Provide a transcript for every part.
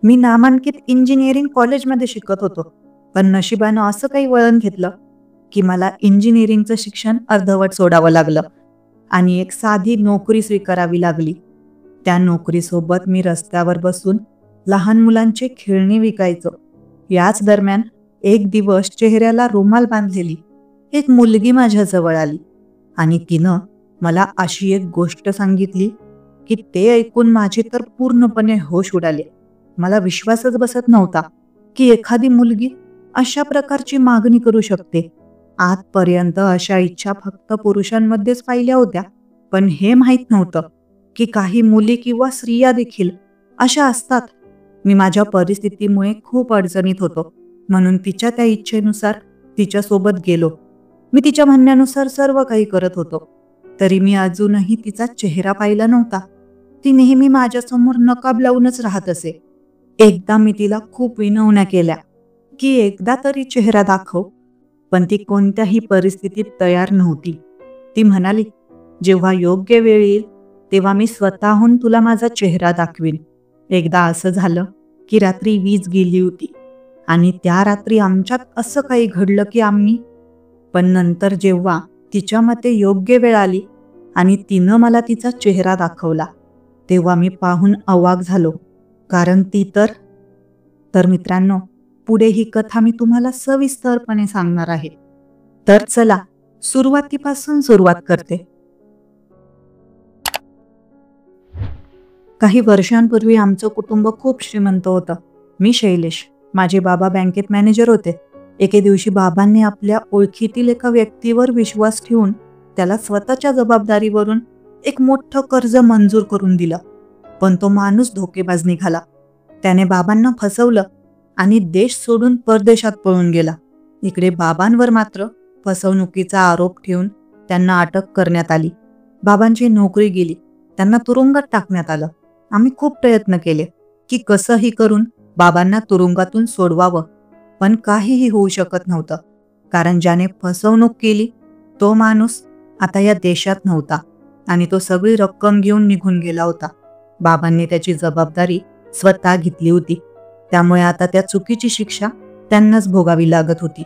मी नामांकित इंजिनिअरिंग कॉलेजमध्ये शिकत होतो, पण नशिबानं असं काही वळण घेतलं की मला इंजिनिअरिंगचं शिक्षण अर्धवट सोडावं लागलं आणि एक साधी नोकरी स्वीकारावी लागली. त्या नोकरीसोबत मी रस्त्यावर बसून लहान मुलांचे खेळणी विकायचो. याच दरम्यान एक दिवस चेहऱ्याला रुमाल बांधलेली एक मुलगी माझ्या जवळ आली आणि तिनं मला अशी एक गोष्ट सांगितली की ते ऐकून माझे तर पूर्णपणे होश उडाले. मला विश्वासच बसत नव्हता की एखादी मुलगी अशा प्रकारची मागणी करू शकते. आजपर्यंत अशा इच्छा फक्त पुरुषांमध्येच पाहिल्या होत्या, पण हे माहीत नव्हतं की काही मुली किंवा स्त्रिया देखील अशा असतात. मी माझ्या परिस्थितीमुळे खूप अडचणीत होतो, म्हणून तिच्या त्या इच्छेनुसार तिच्यासोबत गेलो. मी तिच्या म्हणण्यानुसार सर्व काही करत होतो, तरी मी अजूनही तिचा चेहरा पाहिला नव्हता. ती नेहमी माझ्यासमोर नकाब लावूनच राहत असे. एकदा मी तिला खूप विनवण्या केल्या की एकदा तरी चेहरा दाखव, पण ती कोणत्याही परिस्थितीत तयार नव्हती. ती म्हणाली, जेव्हा योग्य वेळ येईल तेव्हा मी स्वतःहून तुला माझा चेहरा दाखवीन. एकदा असं झालं की रात्री वीज गेली होती आणि त्या रात्री आमच्यात असं काही घडलं की पण नंतर जेव्हा तिच्या मते योग्य वेळ आली आणि तिनं मला तिचा चेहरा दाखवला, तेव्हा मी पाहून अवाक झालो. कारण ती तर मित्रांनो, पुढे ही कथा मी तुम्हाला सविस्तरपणे सांगणार आहे. तर चला सुरुवातीपासून सुरुवात करते. काही वर्षांपूर्वी आमचं कुटुंब खूप श्रीमंत होतं. मी शैलेश, माझे बाबा बँकेत मॅनेजर होते. एके दिवशी बाबांनी आपल्या ओळखीतील एका व्यक्तीवर विश्वास ठेवून त्याला स्वतःच्या जबाबदारीवरून एक मोठं कर्ज मंजूर करून दिलं. पण तो माणूस धोकेबाज निघाला. त्याने बाबांना फसवलं आणि देश सोडून परदेशात पळून गेला. इकडे बाबांवर मात्र फसवणुकीचा आरोप ठेवून त्यांना अटक करण्यात आली. बाबांची नोकरी गेली, त्यांना तुरुंगात टाकण्यात आलं. आम्ही खूप प्रयत्न केले की कसंही करून बाबांना तुरुंगातून सोडवावं, पण काहीही होऊ शकत नव्हतं. कारण ज्याने फसवणूक केली तो माणूस आता या देशात नव्हता आणि तो सगळी रक्कम घेऊन निघून गेला होता. बाबांनी त्याची जबाबदारी स्वतः घेतली होती, त्यामुळे आता त्या चुकीची शिक्षा त्यांनाच भोगावी लागत होती.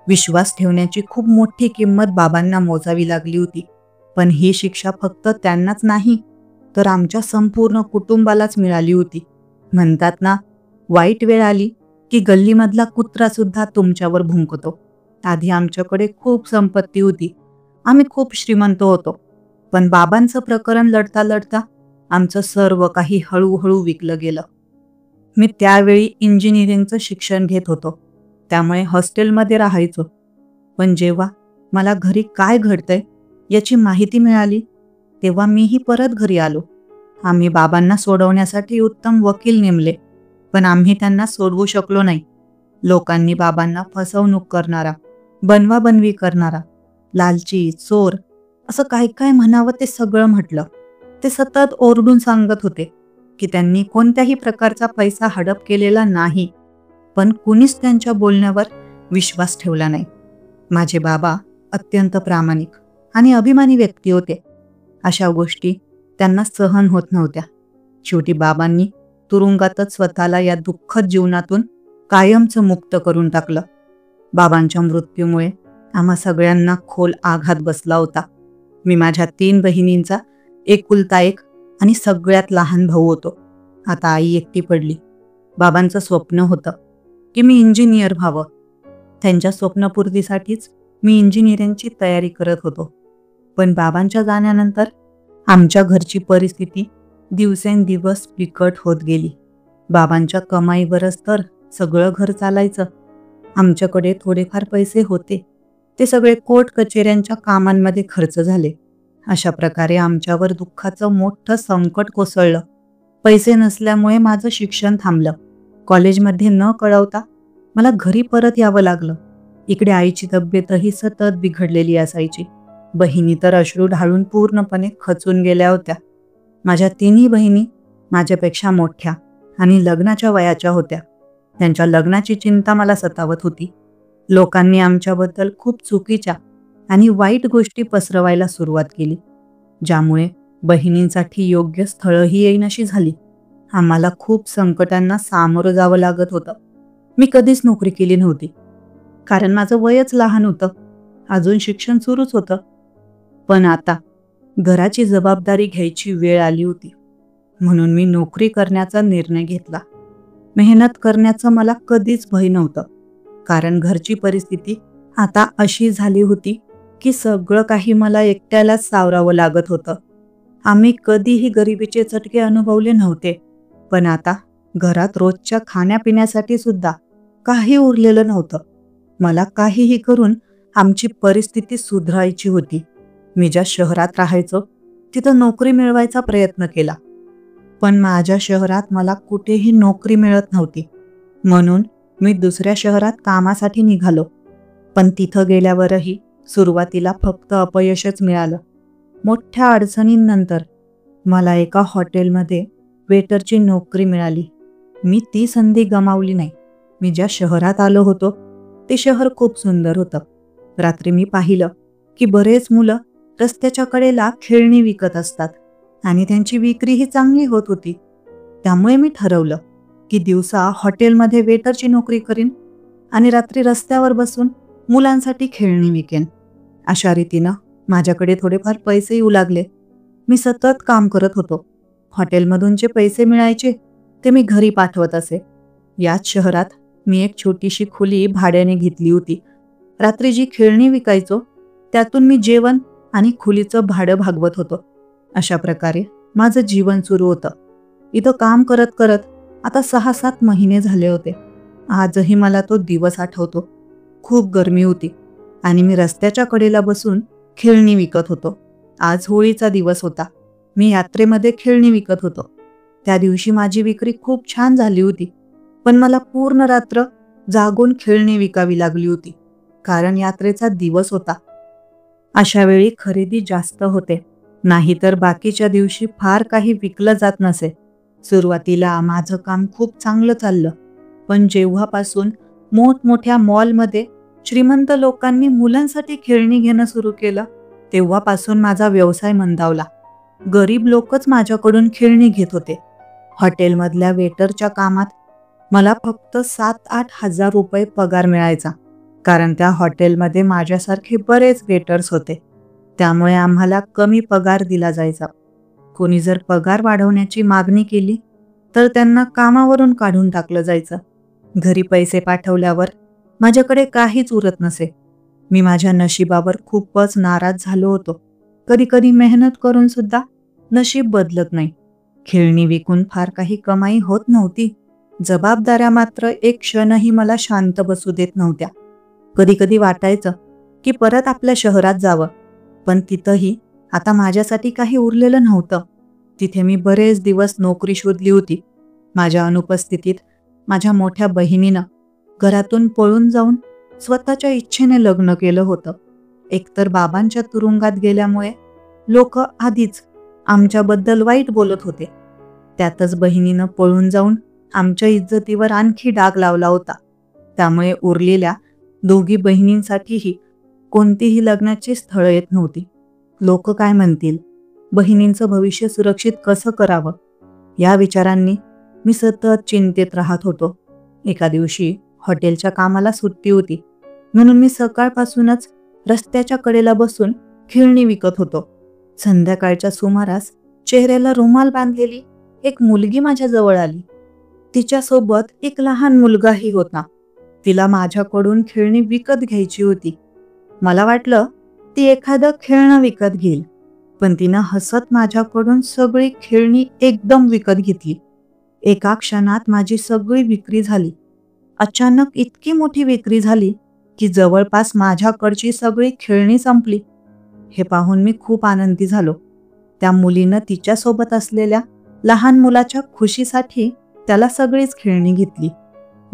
विश्वास ठेवण्याची खूप मोठी किंमत बाबांना मोजावी लागली होती. पण ही शिक्षा फक्त त्यांनाच नाही, तर आमच्या संपूर्ण कुटुंबालाच मिळाली होती. म्हणतात ना, वाईट वेळ आली की गल्लीमधला कुत्रा सुद्धा तुमच्यावर भुंकतो. आधी आमच्याकडे खूप संपत्ती होती, आम्ही खूप श्रीमंत होतो. पण बाबांचं प्रकरण लढता लढता आमचं सर्व काही हळूहळू विकलं गेलं. मी त्यावेळी इंजिनिअरिंगचं शिक्षण घेत होतो, त्यामुळे हॉस्टेलमध्ये राहायचो. पण जेव्हा मला घरी काय घडतंय याची माहिती मिळाली तेव्हा मीही परत घरी आलो. आम्ही बाबांना सोडवण्यासाठी उत्तम वकील नेमले, पण आम्ही त्यांना सोडवू शकलो नाही. लोकांनी बाबांना फसवणूक करणारा, बनवाबनवी करणारा, लालची, चोर असं काय काय म्हणावं ते सगळं म्हटलं. ते सतत ओरडून सांगत होते की त्यांनी कोणत्याही प्रकारचा पैसा हडप केलेला नाही, पण कुणीच त्यांच्या बोलण्यावर विश्वास ठेवला नाही. माझे बाबा अत्यंत प्रामाणिक आणि अभिमानी व्यक्ती होते. अशा गोष्टी त्यांना सहन होत नव्हत्या. शेवटी बाबांनी तुरुंगातच स्वतःला या दुःखद जीवनातून कायमचं मुक्त करून टाकलं. बाबांच्या मृत्यूमुळे आम्हा सगळ्यांना खोल आघात बसला होता. मी माझ्या 3 बहिणींचा एकुलता एक आणि सगळ्यात लहान भाऊ होतो. आता आई एकटी पडली. बाबांचं स्वप्न होतं की मी इंजिनियर व्हावं. त्यांच्या स्वप्नपूर्तीसाठीच मी इंजिनिअरिंगची तयारी करत होतो. पण बाबांच्या जाण्यानंतर आमच्या घरची परिस्थिती दिवसेंदिवस बिकट होत गेली. बाबांच्या कमाईवरच तर सगळं घर चालायचं. आमच्याकडे थोडेफार पैसे होते, ते सगळे कोर्ट कचेऱ्यांच्या कामांमध्ये खर्च झाले. अशा प्रकारे आमच्यावर दुःखाचं मोठं संकट कोसळलं. पैसे नसल्यामुळे माझं शिक्षण थांबलं. कॉलेजमध्ये न कळवता मला घरी परत यावं लागलं. इकडे आईची तब्येतही सतत बिघडलेली असायची. बहिणी तर अश्रू ढाळून पूर्णपणे खचून गेल्या होत्या. माझ्या 3 बहिणी माझ्यापेक्षा मोठ्या आणि लग्नाच्या वयाच्या होत्या. त्यांच्या लग्नाची चिंता मला सतावत होती. लोकांनी आमच्याबद्दल खूप चुकीच्या आणि वाईट गोष्टी पसरवायला सुरुवात केली, ज्यामुळे बहिणींसाठी योग्य स्थळही येईनाशी झाली. आम्हाला खूप संकटांना सामोरं जावं लागत होतं. मी कधीच नोकरी केली नव्हती, कारण माझं वयच लहान होतं. अजून शिक्षण सुरूच होतं. पण आता घराची जबाबदारी घ्यायची वेळ आली होती. म्हणून मी नोकरी करण्याचा निर्णय घेतला. मेहनत करण्याचं मला कधीच भय नव्हतं, कारण घरची परिस्थिती आता अशी झाली होती की सगळं काही मला एकट्यालाच सावरावं लागत होतं. आम्ही कधीही गरिबीचे चटके अनुभवले नव्हते, पण आता घरात रोजच्या खाण्यापिण्यासाठी सुद्धा काही उरलेलं नव्हतं. मला काहीही करून आमची परिस्थिती सुधारायची होती. मी ज्या शहरात राहायचो तिथं नोकरी मिळवायचा प्रयत्न केला, पण माझ्या शहरात मला कुठेही नोकरी मिळत नव्हती. म्हणून मी दुसऱ्या शहरात कामासाठी निघालो. पण तिथं गेल्यावरही सुरुवातीला फक्त अपयशच मिळालं. मोठ्या अडचणींनंतर मला एका हॉटेलमध्ये वेटरची नोकरी मिळाली. मी ती संधी गमावली नाही. मी ज्या शहरात आलो होतो ते शहर खूप सुंदर होतं. रात्री मी पाहिलं की बरेच मुलं रस्त्याच्या कडेला खेळणी विकत असतात आणि त्यांची विक्रीही चांगली होत होती. त्यामुळे मी ठरवलं की दिवसा हॉटेलमध्ये वेटरची नोकरी करीन आणि रात्री रस्त्यावर बसून मुलांसाठी खेळणी विकेन. अशा रीतीनं माझ्याकडे थोडेफार पैसे येऊ लागले. मी सतत काम करत होतो. हॉटेलमधून जे पैसे मिळायचे ते मी घरी पाठवत असे. याच शहरात मी एक छोटीशी खोली भाड्याने घेतली होती. रात्री जी खेळणी विकायचो त्यातून मी जेवण आणि खोलीचं भाडं भागवत होतो. अशा प्रकारे माझं जीवन सुरू होतं. इथं काम करत करत आता 6-7 महिने झाले होते. आजही मला तो दिवस आठवतो. खूप गरमी होती आणि मी रस्त्याच्या कडेला बसून खेळणी विकत होतो. आज होळीचा दिवस होता. मी यात्रेमध्ये खेळणी विकत होतो. त्या दिवशी माझी विक्री खूप छान झाली होती, पण मला पूर्ण रात्र जागून खेळणी विकावी लागली होती, कारण यात्रेचा दिवस होता. अशा वेळी खरेदी जास्त होते, नाहीतर बाकीच्या दिवशी फार काही विकलं जात नसे. सुरुवातीला माझं काम खूप चांगलं चाललं, पण जेव्हापासून मोठमोठ्या मॉलमध्ये श्रीमंत लोकांनी मुलांसाठी खेळणी घेणं सुरू केलं, तेव्हापासून माझा व्यवसाय मंदावला. गरीब लोकच माझ्याकडून खेळणी घेत होते. हॉटेलमधल्या वेटरच्या कामात मला फक्त 7-8 हजार रुपये पगार मिळायचा, कारण त्या हॉटेलमध्ये माझ्यासारखे बरेच वेटर्स होते. त्यामुळे आम्हाला कमी पगार दिला जायचा. कोणी जर पगार वाढवण्याची मागणी केली तर त्यांना कामावरून काढून टाकलं जायचं. घरी पैसे पाठवल्यावर माझ्याकडे काहीच उरत नसे. मी माझ्या नशिबावर खूपच नाराज झालो होतो. कधी कधी मेहनत करून सुद्धा नशीब बदलत नाही. खेळणी विकून फार काही कमाई होत नव्हती. जबाबदाऱ्या मात्र एक क्षणही मला शांत बसू देत नव्हत्या. कधी कधी वाटायचं की परत आपल्या शहरात जावं, पण तिथंही आता माझ्यासाठी काही उरलेलं नव्हतं. तिथे मी बरेच दिवस नोकरी शोधली होती. माझ्या अनुपस्थितीत माझ्या मोठ्या बहिणीनं घरातून पळून जाऊन स्वतःच्या इच्छेने लग्न केलं होतं. एकतर बाबांच्या तुरुंगात गेल्यामुळे लोक आधीच आमच्याबद्दल वाईट बोलत होते. त्यातच बहिणीनं पळून जाऊन आमच्या इज्जतीवर आणखी डाग लावला होता. त्यामुळे उरलेल्या दोघी बहिणींसाठीही कोणतीही लग्नाची स्थळं येत नव्हती. लोक काय म्हणतील, बहिणींचं भविष्य सुरक्षित कसं करावं, या विचारांनी मी सतत चिंतेत राहत होतो. एका दिवशी हॉटेलच्या कामाला सुट्टी होती, म्हणून मी सकाळपासूनच रस्त्याच्या कडेला बसून खेळणी विकत होतो. संध्याकाळच्या सुमारास चेहऱ्याला रुमाल बांधलेली एक मुलगी माझ्या जवळ आली. तिच्यासोबत एक लहान मुलगाही होता. तिला माझ्याकडून खेळणी विकत घ्यायची होती. मला वाटलं ती एखादं खेळणं विकत घेईल, पण तिनं हसत माझ्याकडून सगळी खेळणी एकदम विकत घेतली. एका क्षणात माझी सगळी विक्री झाली. अचानक इतकी मोठी विक्री झाली की जवळपास माझ्याकडची सगळी खेळणी संपली. हे पाहून मी खूप आनंदी झालो. त्या मुलीनं तिच्यासोबत असलेल्या लहान मुलाच्या खुशीसाठी त्याला सगळीच खेळणी घेतली.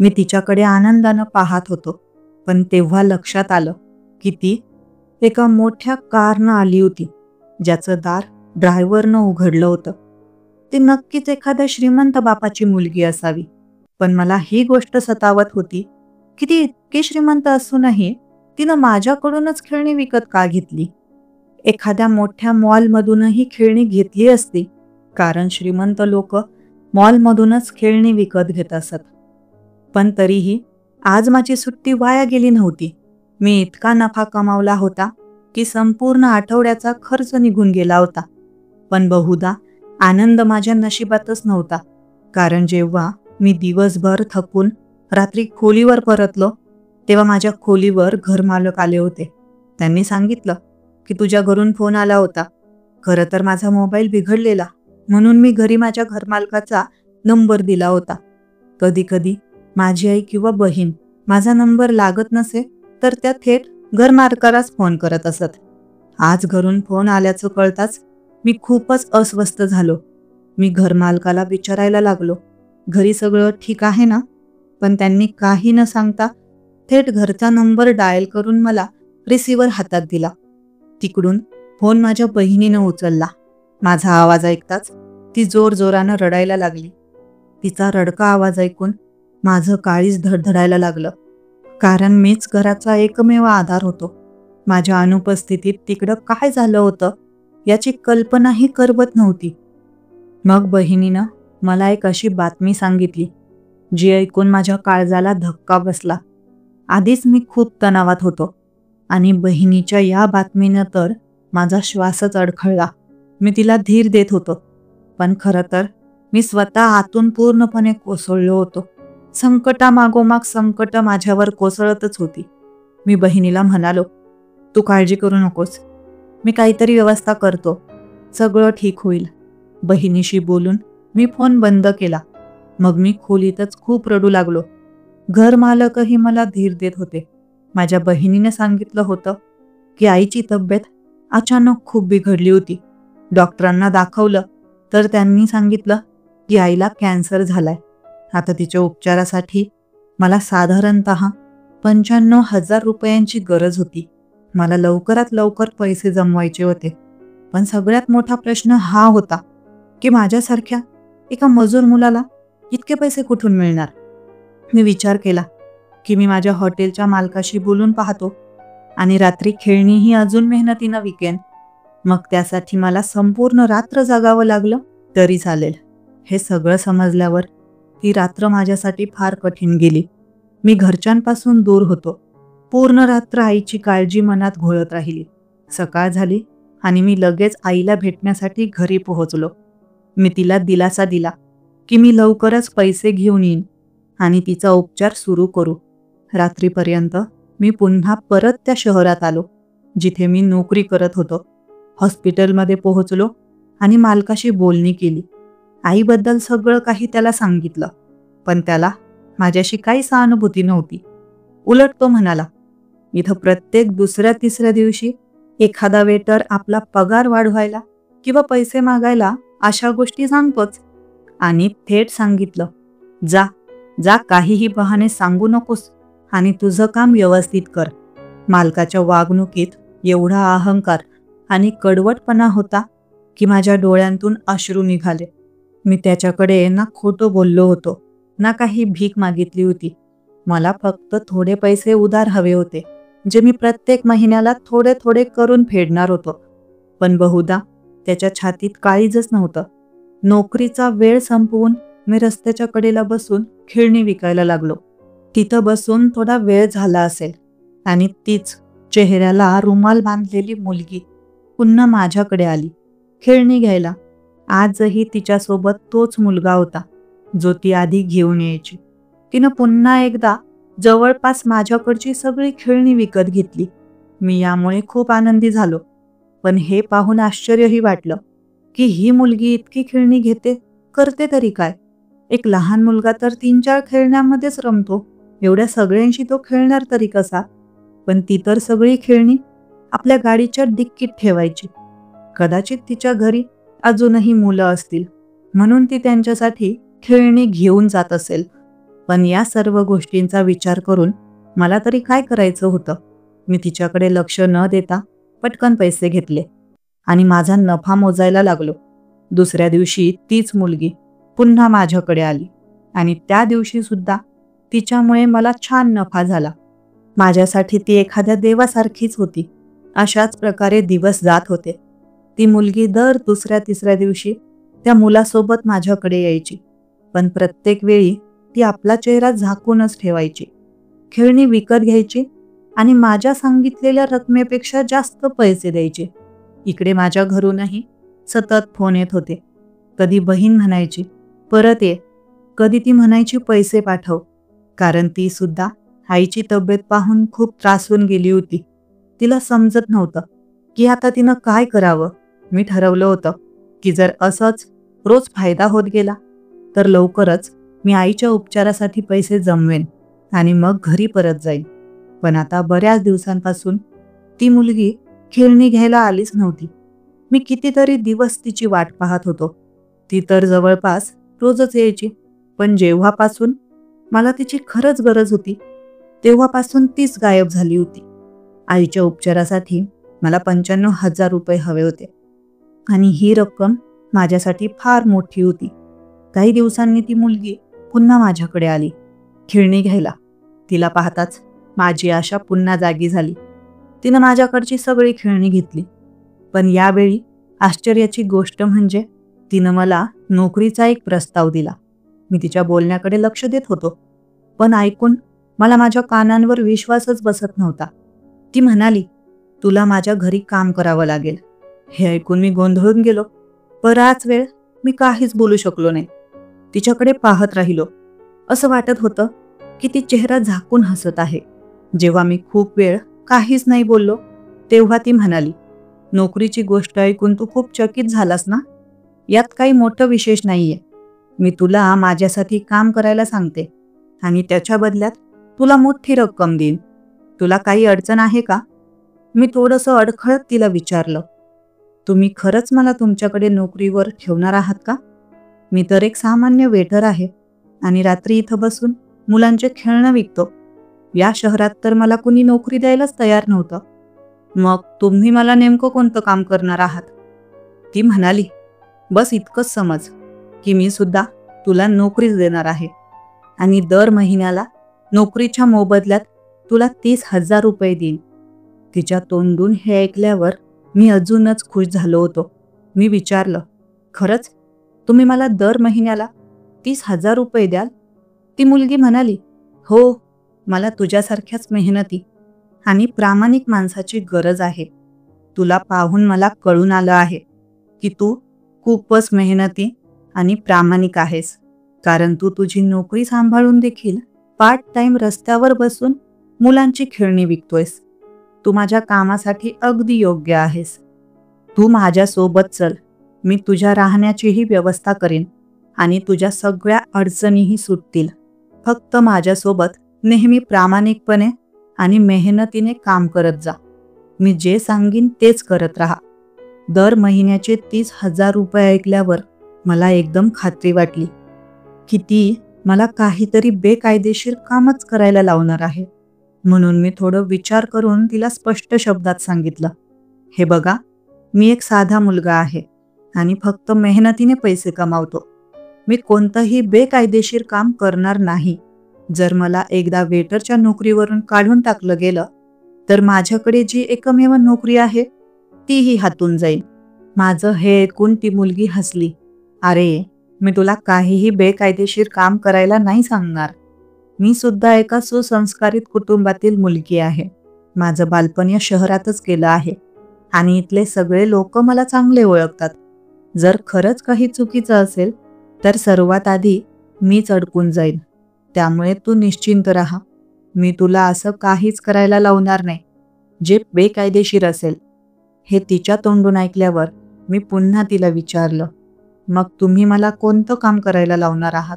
मी तिच्याकडे आनंदानं पाहत होतो, पण तेव्हा लक्षात आलं की ती एका मोठ्या कारनं आली होती, ज्याचं दार ड्रायव्हरनं उघडलं होतं. ती नक्कीच एखाद्या श्रीमंत बापाची मुलगी असावी. पण मला ही गोष्ट सतावत होती की ती इतकी श्रीमंत असूनही तिनं माझ्याकडूनच खेळणी विकत का घेतली. एखाद्या मोठ्या मॉलमधूनही खेळणी घेतली असती, कारण श्रीमंत लोक मॉलमधूनच खेळणी विकत घेत असत. पण तरीही आज माझी सुट्टी वाया गेली नव्हती. मी इतका नफा कमावला होता की संपूर्ण आठवड्याचा खर्च निघून गेला होता. पण बहुधा आनंद माझ्या नशिबातच नव्हता. कारण जेव्हा मी दिवसभर थकून रात्री खोलीवर परतलो, तेव्हा माझ्या खोलीवर घरमालक आले होते. त्यांनी सांगितलं की तुझ्या घरून फोन आला होता. खरं तर माझा मोबाईल बिघडलेला, म्हणून मी घरी माझ्या घरमालकाचा नंबर दिला होता. कधी कधी माझी आई किंवा बहीण माझा नंबर लागत नसे तर त्या थेट घरमालकालाच फोन करत असत. आज घरून फोन आल्याचं कळताच मी खूपच अस्वस्थ झालो. मी घरमालकाला विचारायला लागलो, घरी सगळं ठीक आहे ना? पण त्यांनी काही न सांगता थेट घरचा नंबर डायल करून मला रिसिव्हर हातात दिला. तिकडून फोन माझ्या बहिणीनं उचलला. माझा आवाज ऐकताच ती जोरजोरानं रडायला लागली. तिचा रडका आवाज ऐकून माझं काळीज धडधडायला लागलं. कारण मीच घराचा एकमेव आधार होतो. माझ्या अनुपस्थितीत तिकडं काय झालं होतं याची कल्पनाही करवत नव्हती. मग बहिणीनं मला एक अशी बातमी सांगितली जी ऐकून माझ्या काळजाला धक्का बसला. आधीच मी खूप तणावात होतो आणि बहिणीच्या या बातमीनं तर माझा श्वासच अडखळला. मी तिला धीर देत होतो, पण खरं तर मी स्वतः आतून पूर्णपणे कोसळलो होतो. संकटामागोमाग संकट माझ्यावर कोसळतच होती. मी बहिणीला म्हणालो, तू काळजी करू नकोस, मी काहीतरी व्यवस्था करतो, सगळं ठीक होईल. बहिणीशी बोलून मी फोन बंद केला. मग मी खोलीतच खूप रडू लागलो. घरमालकही मला धीर देत होते. माझ्या बहिणीने सांगितलं होतं की आईची तब्येत अचानक खूप बिघडली होती. डॉक्टरांना दाखवलं तर त्यांनी सांगितलं की आईला कॅन्सर झालाय. आता तिच्या उपचारासाठी मला साधारणतः 95,000 रुपयांची गरज होती. मला लवकरात लवकर पैसे जमवायचे होते. पण सगळ्यात मोठा प्रश्न हा होता की माझ्यासारख्या एका मजूर मुलाला इतके पैसे कुठून मिळणार. मी विचार केला की मी माझ्या हॉटेलच्या मालकाशी बोलून पाहतो आणि रात्री खेळणीही अजून मेहनतीनं विकेन. मग त्यासाठी मला संपूर्ण रात्र जगावं लागलं तरी चालेल. हे सगळं समजल्यावर ती रात्र माझ्यासाठी फार कठीण गेली. मी घरच्यांपासून दूर होतो. पूर्ण रात्र आईची काळजी मनात घोळत राहिली. सकाळ झाली आणि मी लगेच आईला भेटण्यासाठी घरी पोहोचलो. मी तिला दिलासा दिला की मी लवकरच पैसे घेऊन येईन आणि तिचा उपचार सुरू करू. रात्रीपर्यंत मी पुन्हा परत त्या शहरात आलो जिथे मी नोकरी करत होतो. हॉस्पिटलमध्ये पोहोचलो आणि मालकाशी बोलणी केली. आईबद्दल सगळं काही त्याला सांगितलं, पण त्याला माझ्याशी काही सहानुभूती नव्हती. उलट तो म्हणाला, इथं प्रत्येक दुसऱ्या तिसऱ्या दिवशी एखादा वेटर आपला पगार वाढवायला किंवा पैसे मागायला अशा गोष्टी सांगतोच. आणि थेट सांगितलं, जा जा, काहीही बहाणे सांगू नकोस आणि तुझं काम व्यवस्थित कर. मालकाच्या वागणुकीत एवढा अहंकार आणि कडवटपणा होता की माझ्या डोळ्यांतून अश्रू निघाले. मी त्याच्याकडे ना खोटं बोललो होतो, ना काही भीक मागितली होती. मला फक्त थोडे पैसे उधार हवे होते, जे मी प्रत्येक महिन्याला थोडे थोडे करून फेडणार होतो. पण बहुधा त्याच्या छातीत काळीजच नव्हतं. नोकरीचा वेळ संपवून मी रस्त्याच्या कडेला बसून खेळणी विकायला लागलो. तिथं बसून थोडा वेळ झाला असेल आणि तीच चेहऱ्याला रुमाल बांधलेली मुलगी पुन्हा माझ्याकडे आली खेळणी घ्यायला. आजही तिच्यासोबत तोच मुलगा होता जो ती आधी घेऊन यायची. तिनं पुन्हा एकदा जवळपास माझ्याकडची सगळी खेळणी विकत घेतली. मी यामुळे खूप आनंदी झालो. पण हे पाहून आश्चर्यही वाटलं की ही मुलगी इतकी खेळणी घेते, करते तरी काय? एक लहान मुलगा तर 3-4 खेळण्यामध्येच रमतो, एवढ्या सगळ्यांशी तो खेळणार तरी कसा? पण ती तर सगळी खेळणी आपल्या गाडीच्या डिक्कीत ठेवायची. कदाचित तिच्या घरी अजूनही मुलं असतील, म्हणून ती त्यांच्यासाठी खेळणी घेऊन जात असेल. पण या सर्व गोष्टींचा विचार करून मला तरी काय करायचं होतं? मी तिच्याकडे लक्ष न देता पटकन पैसे घेतले आणि माझा नफा मोजायला लागलो. दुसऱ्या दिवशी तीच मुलगी पुन्हा माझ्याकडे आली आणि त्या दिवशी सुद्धा तिच्यामुळे मला छान नफा झाला. माझ्यासाठी ती एखाद्या देवासारखीच होती. अशाच प्रकारे दिवस जात होते. ती मुलगी दर दुसऱ्या तिसऱ्या दिवशी त्या मुलासोबत माझ्याकडे यायची. पण प्रत्येक वेळी ती आपला चेहरा झाकूनच ठेवायची. खेळणी विकत घ्यायची आणि माझ्या सांगितलेल्या रकमेपेक्षा जास्त पैसे द्यायचे. इकडे माझ्या घरूनही सतत फोन येत होते. कधी बहीण म्हणायची परत ये, कधी ती म्हणायची पैसे पाठव, कारण ती सुद्धा आईची तब्येत पाहून खूप त्रासून गेली होती. तिला समजत नव्हतं की आता तिनं काय करावं. मी ठरवलं होतं की जर असंच रोज फायदा होत गेला तर लवकरच मी आईच्या उपचारासाठी पैसे जमवेन आणि मग घरी परत जाईन. पण आता बऱ्याच दिवसांपासून ती मुलगी खेळणी घ्यायला आलीच नव्हती. मी कितीतरी दिवस तिची वाट पाहत होतो. ती तर जवळपास रोजच यायची, पण जेव्हापासून मला तिची खरंच गरज होती तेव्हापासून तीच गायब झाली होती. आईच्या उपचारासाठी मला 95,000 रुपये हवे होते आणि ही रक्कम माझ्यासाठी फार मोठी होती. काही दिवसांनी ती मुलगी पुन्हा माझ्याकडे आली खेळणी घ्यायला. तिला पाहताच माझी आशा पुन्हा जागी झाली. तिनं माझ्याकडची सगळी खेळणी घेतली. पण यावेळी आश्चर्याची गोष्ट म्हणजे तिनं मला नोकरीचा एक प्रस्ताव दिला. मी तिच्या बोलण्याकडे लक्ष देत होतो, पण ऐकून मला माझ्या कानांवर विश्वासच बसत नव्हता. ती म्हणाली, तुला माझ्या घरी काम करावं लागेल. हे ऐकून मी गोंधळून गेलो. बराच वेळ मी काहीच बोलू शकलो नाही. तिच्याकडे पाहत राहिलो. असं वाटत होतं की ती चेहरा झाकून हसत आहे. जेव्हा मी खूप वेळ काहीच नाही बोललो तेव्हा ती म्हणाली, नोकरीची गोष्ट ऐकून तू खूप चकित झालास ना? यात काही मोठं विशेष नाहीये. मी तुला माझ्यासाठी काम करायला सांगते आणि त्याच्या बदल्यात तुला मोठी रक्कम देईन. तुला काही अडचण आहे का? मी थोडंसं अडखळत तिला विचारलं, तुम्ही खरंच मला तुमच्याकडे नोकरीवर ठेवणार आहात का? मी तर एक सामान्य वेटर आहे आणि रात्री इथं बसून मुलांचे खेळणं विकतो. या शहरात तर मला कुणी नोकरी द्यायलाच तयार नव्हतं. मग तुम्ही मला नेमकं कोणतं काम करणार आहात? ती म्हणाली, बस इतकंच समज की मी सुद्धा तुला नोकरीच देणार आहे आणि दर महिन्याला नोकरीच्या मोबदल्यात तुला 30,000 रुपये देईन. तिच्या तोंडून हे ऐकल्यावर मी अजूनच खुश झालो होतो. मी विचारलं, खरंच तुम्ही मला दर महिन्याला 30,000 रुपये द्याल? ती मुलगी म्हणाली, हो, मला तुझ्यासारख्याच मेहनती आणि प्रामाणिक माणसाची गरज आहे. तुला पाहून मला कळून आलं आहे की तू खूपच मेहनती आणि प्रामाणिक आहेस, कारण तू तुझी नोकरी सांभाळून देखील पार्ट टाइम रस्त्यावर बसून मुलांची खेळणी विकतोयस. तू माझ्या कामासाठी अगदी योग्य आहेस. तू माझ्यासोबत चल. मी तुझ्या राहण्याचीही व्यवस्था करेन आणि तुझ्या सगळ्या अडचणीही सुटतील. फक्त माझ्यासोबत नेहमी प्रामाणिकपणे आणि मेहनतीने काम करत जा. मी जे सांगीन तेच करत राहा. दर महिन्याचे 30,000 रुपये ऐकल्यावर मला एकदम खात्री वाटली की ती मला काहीतरी बेकायदेशीर कामच करायला लावणार आहे. म्हणून मी थोडं विचार करून तिला स्पष्ट शब्दात सांगितलं, हे बघा, मी एक साधा मुलगा आहे आणि फक्त मेहनतीने पैसे कमावतो. मी कोणतंही बेकायदेशीर काम करणार नाही. जर मला एकदा वेटरच्या नोकरीवरून काढून टाकलं गेलं तर माझ्याकडे जी एकमेव नोकरी आहे तीही हातून जाईल. माझं हे ऐकून ती मुलगी हसली. अरे, मी तुला काहीही बेकायदेशीर काम करायला नाही सांगणार. मी सुद्धा एका सुसंस्कारित कुटुंबातील मुलगी आहे. माझं बालपण या शहरातच गेलं आहे आणि इथले सगळे लोक मला चांगले ओळखतात. जर खरंच काही चुकीचं असेल तर सर्वात आधी मीच अडकून जाईन. त्यामुळे तू निश्चिंत राहा. मी तुला असं काहीच करायला लावणार नाही जे बेकायदेशीर असेल. हे तिच्या तोंडून ऐकल्यावर मी पुन्हा तिला विचारलं, मग तुम्ही मला कोणतं काम करायला लावणार आहात?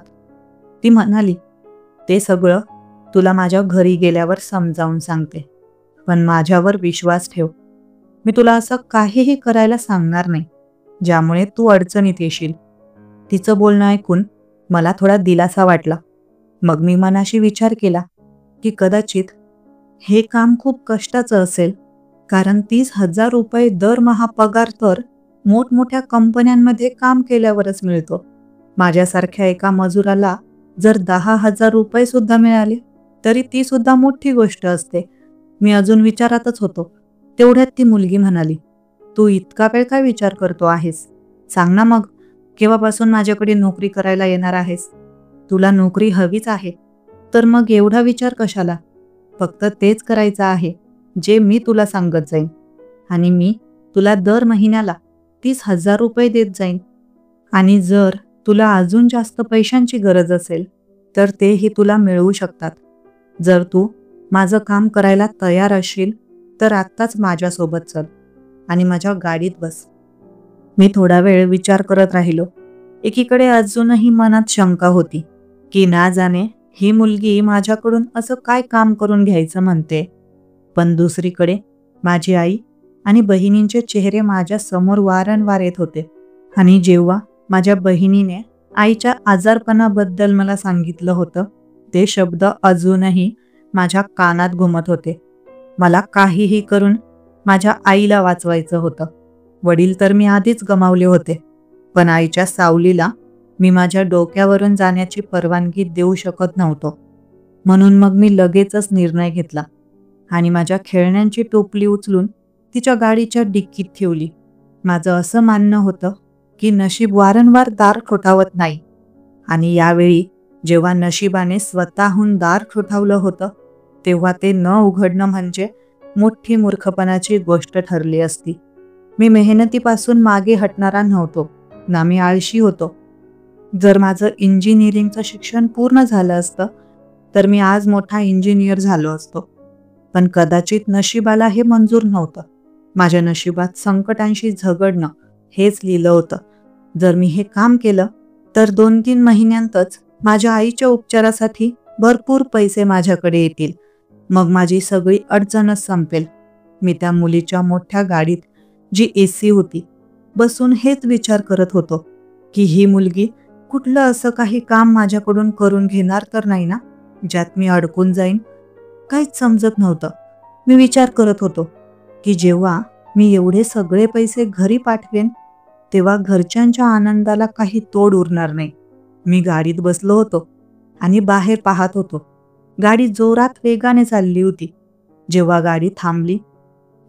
ती म्हणाली, ते सगळं तुला माझ्या घरी गेल्यावर समजावून सांगते, पण माझ्यावर विश्वास ठेव. मी तुला असं काहीही करायला सांगणार नाही ज्यामुळे तू अडचणीत येशील. तिचं बोलणं ऐकून मला थोडा दिलासा वाटला. मग मी मनाशी विचार केला की कदाचित हे काम खूप कष्टाचं असेल, कारण 30,000 रुपये दरमहा पगार तर मोठमोठ्या कंपन्यांमध्ये काम केल्यावरच मिळतो. माझ्यासारख्या एका मजुराला जर 10,000 रुपये सुद्धा मिळाले तरी ती सुद्धा मोठी गोष्ट असते. मी अजून विचारातच होतो तेवढ्यात ती मुलगी म्हणाली, तू इतका वेळ काय विचार करतो आहेस? सांग ना मग, केव्हापासून माझ्याकडे नोकरी करायला येणार आहेस? तुला नोकरी हवीच आहे, तर मग एवढा विचार कशाला? फक्त तेच करायचं आहे जे मी तुला सांगत जाईन आणि मी तुला दर महिन्याला 30,000 रुपये देत जाईन. आणि जर तुला अजून जास्त पैशांची गरज असेल तर तेही तुला मिळवू शकतात. जर तू माझं काम करायला तयार असशील तर आत्ताच माझ्यासोबत चल आणि माझ्या गाडीत बस. मी थोडा वेळ विचार करत राहिलो. एकीकडे अजूनही मनात शंका होती की ना जाणे ही मुलगी माझ्याकडून असं काय काम करून घ्यायचं म्हणते. पण दुसरीकडे माझी आई आणि बहिणींचे चेहरे माझ्या समोर वारंवार येत होते. आणि जेव्हा माझ्या बहिणीने आईच्या आजारपणाबद्दल मला सांगितलं होतं, ते शब्द अजूनही माझ्या कानात घुमत होते. मला काहीही करून माझ्या आईला वाचवायचं होतं. वडील तर मी आधीच गमावले होते, पण आईच्या सावलीला मी माझ्या डोक्यावरून जाण्याची परवानगी देऊ शकत नव्हतो. म्हणून मग मी लगेचच निर्णय घेतला आणि माझ्या खेळण्यांची टोपली उचलून तिच्या गाडीच्या डिक्कीत ठेवली. माझं असं मानणं होतं की नशीब वारंवार दार ठोठावत नाही आणि यावेळी जेव्हा नशिबाने स्वतःहून दार ठोठावलं होतं तेव्हा ते न उघडणं म्हणजे मोठी मूर्खपणाची गोष्ट ठरली असती. मी मेहनतीपासून मागे हटणारा नव्हतो ना मी आळशी होतो. जर माझं इंजिनिअरिंगचं शिक्षण पूर्ण झालं असतं तर मी आज मोठा इंजिनियर झालो असतो. पण कदाचित नशिबाला हे मंजूर नव्हतं. माझ्या नशिबात संकटांशी झगडणं हेच लिहिलं होतं. जर मी हे काम केलं तर 2-3 महिन्यांतच माझ्या आईच्या उपचारासाठी भरपूर पैसे माझ्याकडे येतील. मग माझी सगळी अडचणच संपेल. मी त्या मुलीच्या मोठ्या गाडीत जी AC होती बसून हेच विचार करत होतो की ही मुलगी कुठलं असं काही काम माझ्याकडून करून घेणार तर नाही ना, ज्यात मी अडकून जाईन. काहीच समजत नव्हतं. मी विचार करत होतो की जेव्हा मी एवढे सगळे पैसे घरी पाठवेन तेव्हा घरच्यांच्या आनंदाला काही तोड उरणार नाही. मी गाडीत बसलो होतो आणि बाहेर पाहत होतो. गाडी जोरात वेगाने चालली होती. जेव्हा गाडी थांबली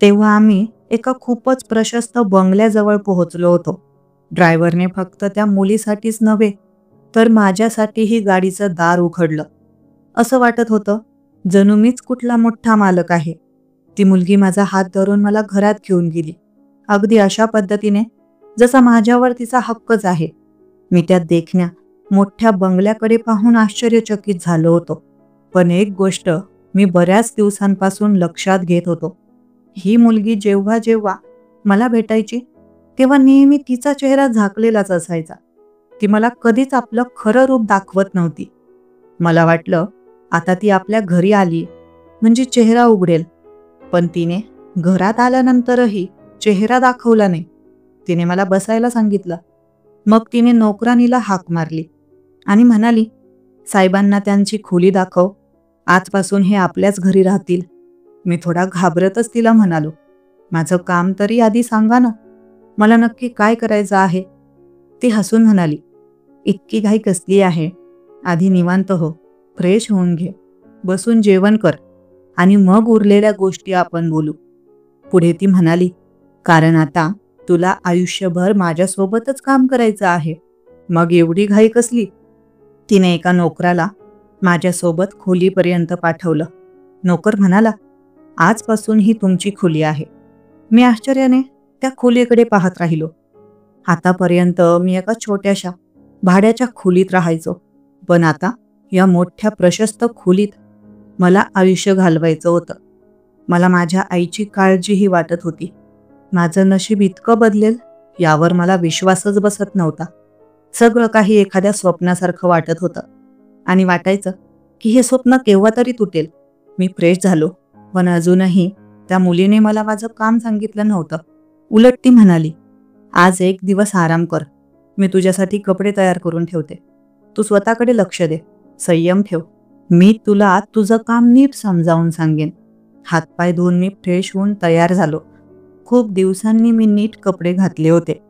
तेव्हा आम्ही एका खूपच प्रशस्त बंगल्याजवळ पोहोचलो होतो. ड्रायव्हरने फक्त त्या मुलीसाठीच नव्हे तर माझ्यासाठीही गाडीचं दार उघडलं. असं वाटत होतं जणू मीच कुठला मोठा मालक आहे. ती मुलगी माझा हात धरून मला घरात घेऊन गेली, अगदी अशा पद्धतीने जसा माझ्यावर तिचा हक्कच आहे. मी त्या देखण्या मोठ्या बंगल्याकडे पाहून आश्चर्यचकित झालो होतो. पण एक गोष्ट मी बऱ्याच दिवसांपासून लक्षात घेत होतो. ही मुलगी जेव्हा जेव्हा मला भेटायची तेव्हा नेहमी तिचा चेहरा झाकलेलाच असायचा. ती मला कधीच आपलं खरं रूप दाखवत नव्हती. मला वाटलं आता ती आपल्या घरी आली म्हणजे चेहरा उघडेल, पण तिने घरात आल्यानंतरही चेहरा दाखवला नाही. तिने मला बसायला सांगितलं. मग तिने नोकरानीला हाक मारली आणि म्हणाली, साहेबांना त्यांची खोली दाखव, आजपासून हे आपल्याच घरी राहतील. मी थोडा घाबरतच तिला म्हणालो, माझं काम तरी आधी सांगा ना, मला नक्की काय करायचं आहे. ती हसून म्हणाली, इतकी घाई कसली आहे, आधी निवांत हो, फ्रेश होऊन घे, बसून जेवण कर आणि मग उरलेल्या गोष्टी आपण बोलू. पुढे ती म्हणाली, कारण आता तुला आयुष्यभर माझ्यासोबतच काम करायचं आहे, मग एवढी घाई कसली. तिने एका नोकराला माझ्यासोबत खोलीपर्यंत पाठवलं. नोकर म्हणाला, आजपासून ही तुमची खोली आहे. मी आश्चर्याने त्या खोलीकडे पाहत राहिलो. आतापर्यंत मी एका छोट्याशा भाड्याच्या खोलीत राहायचो, पण आता या मोठ्या प्रशस्त खोलीत मला आयुष्य घालवायचं होतं. मला माझ्या आईची काळजीही वाटत होती. माझं नशीब इतकं बदलेल यावर मला विश्वासच बसत नव्हता. सगळं काही एखाद्या स्वप्नासारखं वाटत होतं आणि वाटायचं की हे स्वप्न केव्हा तरी तुटेल. मी फ्रेश झालो, पण अजूनही त्या मुलीने मला माझं काम सांगितलं नव्हतं. उलट ती म्हणाली, आज एक दिवस आराम कर, मी तुझ्यासाठी कपडे तयार करून ठेवते, तू स्वतःकडे लक्ष दे, संयम ठेव, मी तुला तुझं काम नीट समजावून सांगेन. हातपाय धुवून मी फ्रेश होऊन तयार झालो. खूप दिवसांनी मी नीट कपडे घातले होते.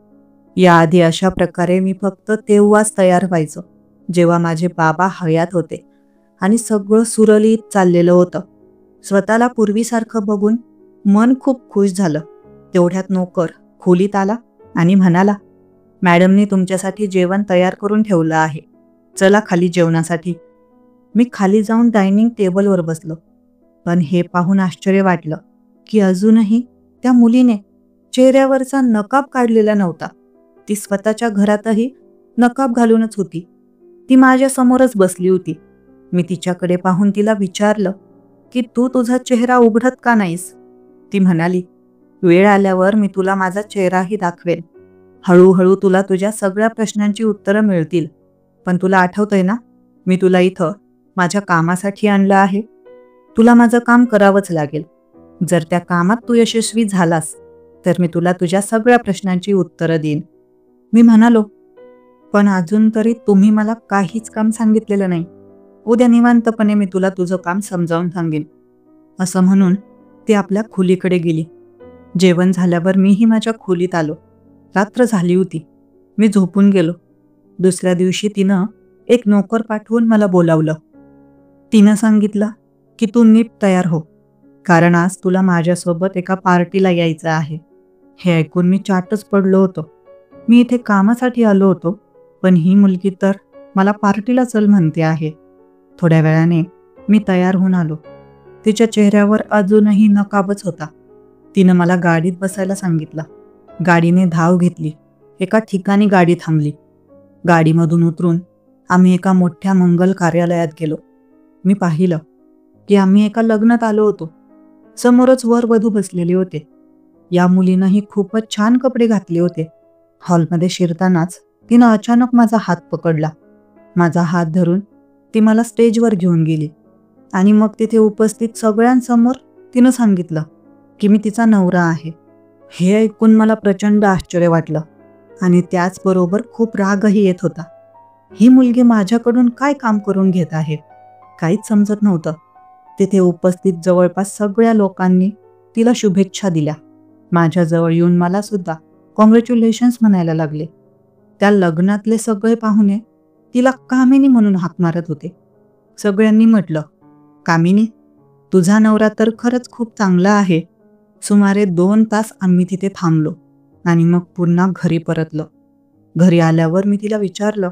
याआधी अशा प्रकारे मी फक्त तेव्हाच तयार व्हायचो जेव्हा माझे बाबा हयात होते आणि सगळं सुरळीत चाललेलं होतं. स्वतःला पूर्वीसारखं बघून मन खूप खुश झालं. तेवढ्यात नोकर खोलीत आला आणि म्हणाला, मॅडमनी तुमच्यासाठी जेवण तयार करून ठेवलं आहे, चला खाली जेवणासाठी. मी खाली जाऊन डायनिंग टेबलवर बसलो. पण हे पाहून आश्चर्य वाटलं की अजूनही त्या मुलीने चेहऱ्यावरचा नकाब काढलेला नव्हता. ती स्वतःच्या घरातही नकाब घालूनच होती. ती माझ्या समोरच बसली होती. मी तिच्याकडे पाहून तिला विचारलं की तू तुझा चेहरा उघडत का नाहीस? ती म्हणाली, वेळ आल्यावर मी तुला माझा चेहराही दाखवेन. हळूहळू तुला तुझ्या सगळ्या प्रश्नांची उत्तरं मिळतील. पण तुला आठवतंय ना, मी तुला इथं माझ्या कामासाठी आणलं आहे. तुला माझं काम करावंच लागेल. जर त्या कामात तू यशस्वी झालास तर मी तुला तुझ्या सगळ्या प्रश्नांची उत्तरं देईन. मी म्हणालो, पण अजून तरी तुम्ही मला काहीच काम सांगितलेलं नाही. उद्या निवांतपणे मी तुला तुझं काम समजावून सांगेन. असं म्हणून ती आपल्या खोलीकडे गेली. जेवण झाल्यावर मीही माझ्या खोलीत आलो. रात्र झाली होती. मी झोपून गेलो. दुसऱ्या दिवशी तिनं एक नोकर पाठवून मला बोलावलं. तिनं सांगितलं की तू नीट तयार हो, कारण आज तुला माझ्यासोबत एका पार्टीला यायचं आहे. हे ऐकून मी चाटच पडलो होतो. मी इथे कामासाठी आलो होतो, पण ही मुलगी तर मला पार्टीला चल म्हणते आहे. थोड्या वेळाने मी तयार होऊन आलो. तिच्या चेहऱ्यावर अजूनही नकाबच होता. तिनं मला गाडीत बसायला सांगितलं. गाडीने धाव घेतली. एका ठिकाणी गाडी थांबली. गाडीमधून उतरून आम्ही एका मोठ्या मंगल कार्यालयात गेलो. मी पाहिलं की आम्ही एका लग्नात आलो होतो. समोरच वर वधू बसलेले होते. या मुलीनंही खूपच छान कपडे घातले होते. हॉलमध्ये शिरतानाच तिनं अचानक माझा हात पकडला. माझा हात धरून ती मला स्टेजवर घेऊन गेली आणि मग तिथे उपस्थित सगळ्यांसमोर तिनं सांगितलं की मी तिचा नवरा आहे. हे ऐकून मला प्रचंड आश्चर्य वाटलं आणि त्याचबरोबर खूप रागही येत होता. ही मुलगी माझ्याकडून काय काम करून घेत आहे, काहीच समजत नव्हतं. तिथे उपस्थित जवळपास सगळ्या लोकांनी तिला शुभेच्छा दिल्या. माझ्याजवळ येऊन मला सुद्धा कॉंग्रॅच्युलेशन्स म्हणायला लागले. त्या लग्नातले सगळे पाहुणे तिला कामिनी म्हणून हाक मारत होते. सगळ्यांनी म्हटलं, कामिनी, तुझा नवरा तर खरंच खूप चांगला आहे. सुमारे 2 तास आम्ही तिथे थांबलो आणि मग पुन्हा घरी परतलो. घरी आल्यावर मी तिला विचारलं,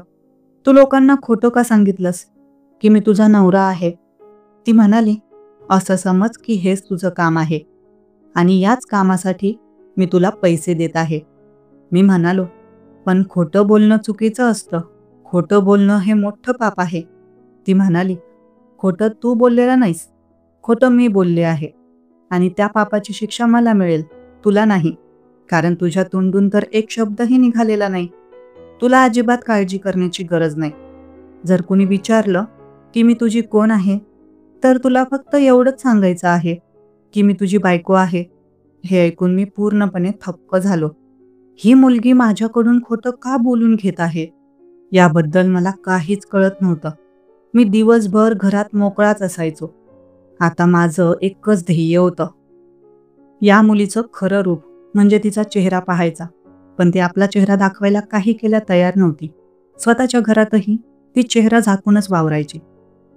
तू लोकांना खोटं का सांगितलंस की मी तुझा नवरा आहे? ती म्हणाली, असं समज की हेच तुझं काम आहे आणि याच कामासाठी मी तुला पैसे देत आहे. मी म्हणालो, पण खोटं बोलणं चुकीचं असतं. खोटं बोलणं हे मोठं पाप आहे. ती म्हणाली, खोटं तू बोललेलं नाहीस, खोटं मी बोलले आहे आणि त्या पापाची शिक्षा मला मिळेल, तुला नाही, कारण तुझ्या तोंडून तर एक शब्दही निघालेला नाही. तुला अजिबात काळजी करण्याची गरज नाही. जर कुणी विचारलं की मी तुझी कोण आहे, तर तुला फक्त एवढंच सांगायचं आहे की मी तुझी बायको आहे. हे ऐकून मी पूर्णपणे थक्क झालो. ही मुलगी माझ्याकडून खोटं का बोलून घेत आहे याबद्दल मला काहीच कळत नव्हतं. मी दिवसभर घरात मोकळाच असायचो. आता माझं एकच ध्येय होतं, या मुलीचं खरं रूप म्हणजे तिचा चेहरा पाहायचा. पण ती आपला चेहरा दाखवायला काही केल्या तयार नव्हती. स्वतःच्या घरातही ती चेहरा झाकूनच वावरायची.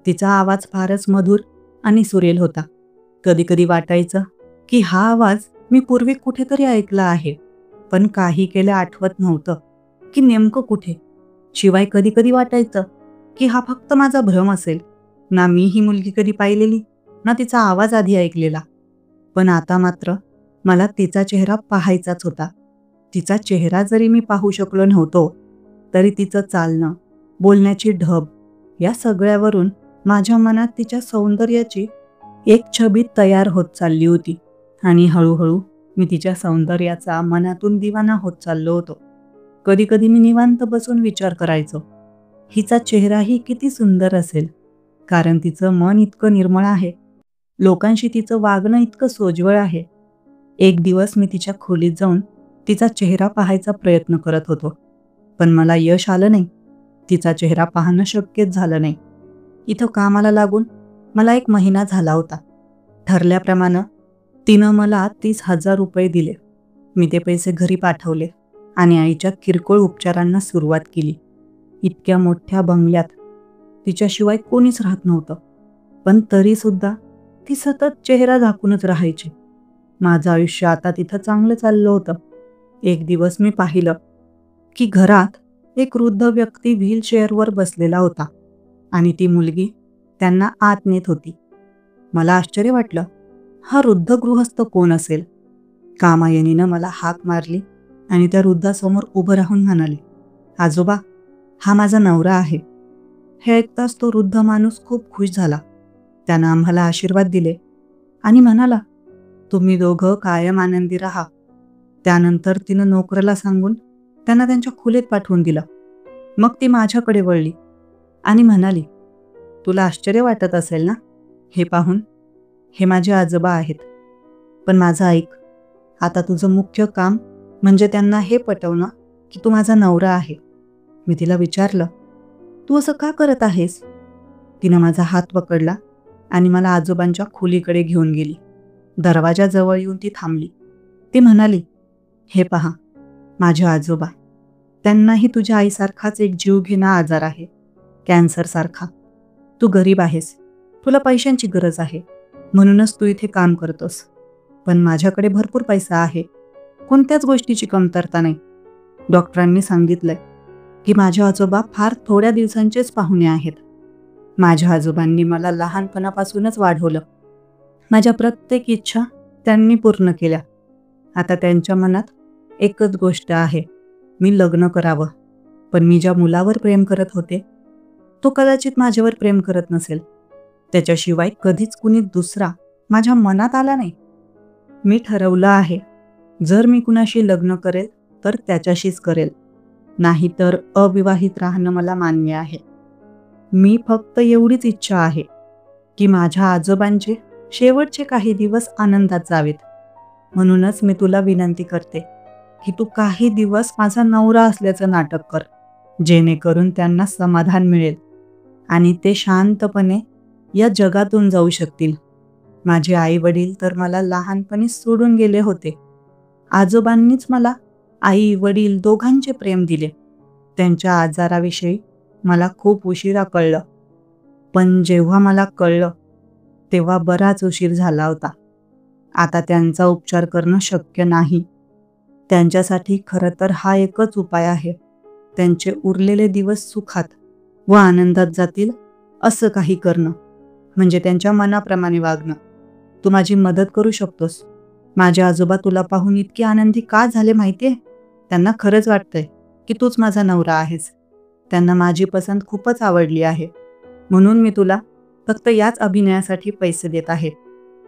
तिचा आवाज फारच मधुर आणि सुरेल होता. कधी कधी वाटायचं की हा आवाज मी पूर्वी कुठेतरी ऐकला आहे, पण काही केल्या आठवत नव्हतं की नेमकं कुठे. शिवाय कधी कधी वाटायचं की हा फक्त माझा भ्रम असेल. ना मी ही मुलगी कधी पाहिलेली, ना तिचा आवाज आधी ऐकलेला. पण आता मात्र मला तिचा चेहरा पाहायचाच होता. तिचा चेहरा जरी मी पाहू शकलो नव्हतो, तरी तिचं चालणं, बोलण्याची ढब या सगळ्यावरून माझ्या मनात तिच्या सौंदर्याची एक छबी तयार होत चालली होती आणि हळूहळू मी तिच्या सौंदर्याचा मनातून दिवाना होत चाललो होतो. कधी कधी मी निवांत बसून विचार करायचो, हिचा चेहराही किती सुंदर असेल, कारण तिचं मन इतकं निर्मळ आहे. लोकांशी तिचं वागणं इतकं सोज्वळ आहे. एक दिवस मी तिच्या खोलीत जाऊन तिचा चेहरा पाहायचा प्रयत्न करत होतो, पण मला यश आलं नाही. तिचा चेहरा पाहणं शक्यच झालं नाही. इथं कामाला लागून मला 1 महिना झाला होता. ठरल्याप्रमाणे तिनं मला 30,000 रुपये दिले. मी ते पैसे घरी पाठवले आणि आईच्या किरकोळ उपचारांना सुरुवात केली. इतक्या मोठ्या बंगल्यात तिच्याशिवाय कोणीच राहत नव्हतं, पण तरीसुद्धा ती सतत चेहरा झाकूनच राहायची. माझं आयुष्य आता तिथं चांगलं चाललं होतं. एक दिवस मी पाहिलं की घरात एक वृद्ध व्यक्ती व्हीलचेअरवर बसलेला होता आणि ती मुलगी त्यांना आत नेत होती. मला आश्चर्य वाटलं, हा वृद्ध गृहस्थ कोण असेल? कामायनीनं मला हाक मारली आणि त्या वृद्धासमोर उभं राहून म्हणाली, आजोबा, हा माझा नवरा आहे. हे ऐकताच तो वृद्ध माणूस खूप खुश झाला. त्यानं आम्हाला आशीर्वाद दिले आणि म्हणाला, तुम्ही दोघं कायम आनंदी राहा. त्यानंतर तिनं नोकराला सांगून त्यांना त्यांच्या खोलीत पाठवून दिलं. मग ती माझ्याकडे वळली आणि म्हणाली, तुला आश्चर्य वाटत असेल ना हे पाहून? हे माझे आजोबा आहेत. पण माझं ऐक, आता तुझं मुख्य काम म्हणजे त्यांना हे पटवणं की तू माझा नवरा आहे. मी तिला विचारलं, तू असं का करत आहेस? तिनं माझा हात पकडला आणि मला आजोबांच्या खोलीकडे घेऊन गेली. दरवाजाजवळ येऊन ती थांबली. ती म्हणाली, हे पहा, माझे आजोबा. त्यांनाही तुझ्या आईसारखाच एक जीवघेणा आजार आहे, कॅन्सरसारखा. तू गरीब आहेस, तुला पैशांची गरज आहे, म्हणूनच तू इथे काम करतोस. पण माझ्याकडे भरपूर पैसा आहे, कोणत्याच गोष्टीची कमतरता नाही. डॉक्टरांनी सांगितलंय की माझे आजोबा फार थोड्या दिवसांचेच पाहुणे आहेत. माझ्या आजोबांनी मला लहानपणापासूनच वाढवलं. माझ्या प्रत्येक इच्छा त्यांनी पूर्ण केल्या. आता त्यांच्या मनात एकच गोष्ट आहे, मी लग्न करावं. पण मी ज्या मुलावर प्रेम करत होते, तो कदाचित माझ्यावर प्रेम करत नसेल. त्याच्याशिवाय कधीच कुणी दुसरा माझ्या मनात आला नाही. मी ठरवलं आहे, जर मी कुणाशी लग्न करेल तर त्याच्याशीच करेल, नाहीतर अविवाहित राहणं मला मान्य आहे. मी फक्त एवढीच इच्छा आहे की माझ्या आजोबांचे शेवटचे काही दिवस आनंदात जावेत. म्हणूनच मी तुला विनंती करते की तू काही दिवस माझा नवरा असल्याचं नाटक कर, जेणेकरून त्यांना समाधान मिळेल आणि ते शांतपणे या जगातून जाऊ शकतील. माझे आई वडील तर मला लहानपणी सोडून गेले होते. आजोबांनीच मला आई वडील दोघांचे प्रेम दिले. त्यांच्या आजाराविषयी मला खूप उशिरा कळलं, पण जेव्हा मला कळलं तेव्हा बराच उशीर झाला होता. आता त्यांचा उपचार करणं शक्य नाही. त्यांच्यासाठी खरं तर हा एकच उपाय आहे, त्यांचे उरलेले दिवस सुखात व आनंदात जातील असं काही करणं, म्हणजे त्यांच्या मनाप्रमाणे वागणं. तू माझी मदत करू शकतोस. माझे आजोबा तुला पाहून इतके आनंदी का झाले माहितीये? त्यांना खरंच वाटतंय की तूच माझा नवरा आहेस. त्यांना माझी पसंत खूपच आवडली आहे. म्हणून मी तुला फक्त याच अभिनयासाठी पैसे देत आहे.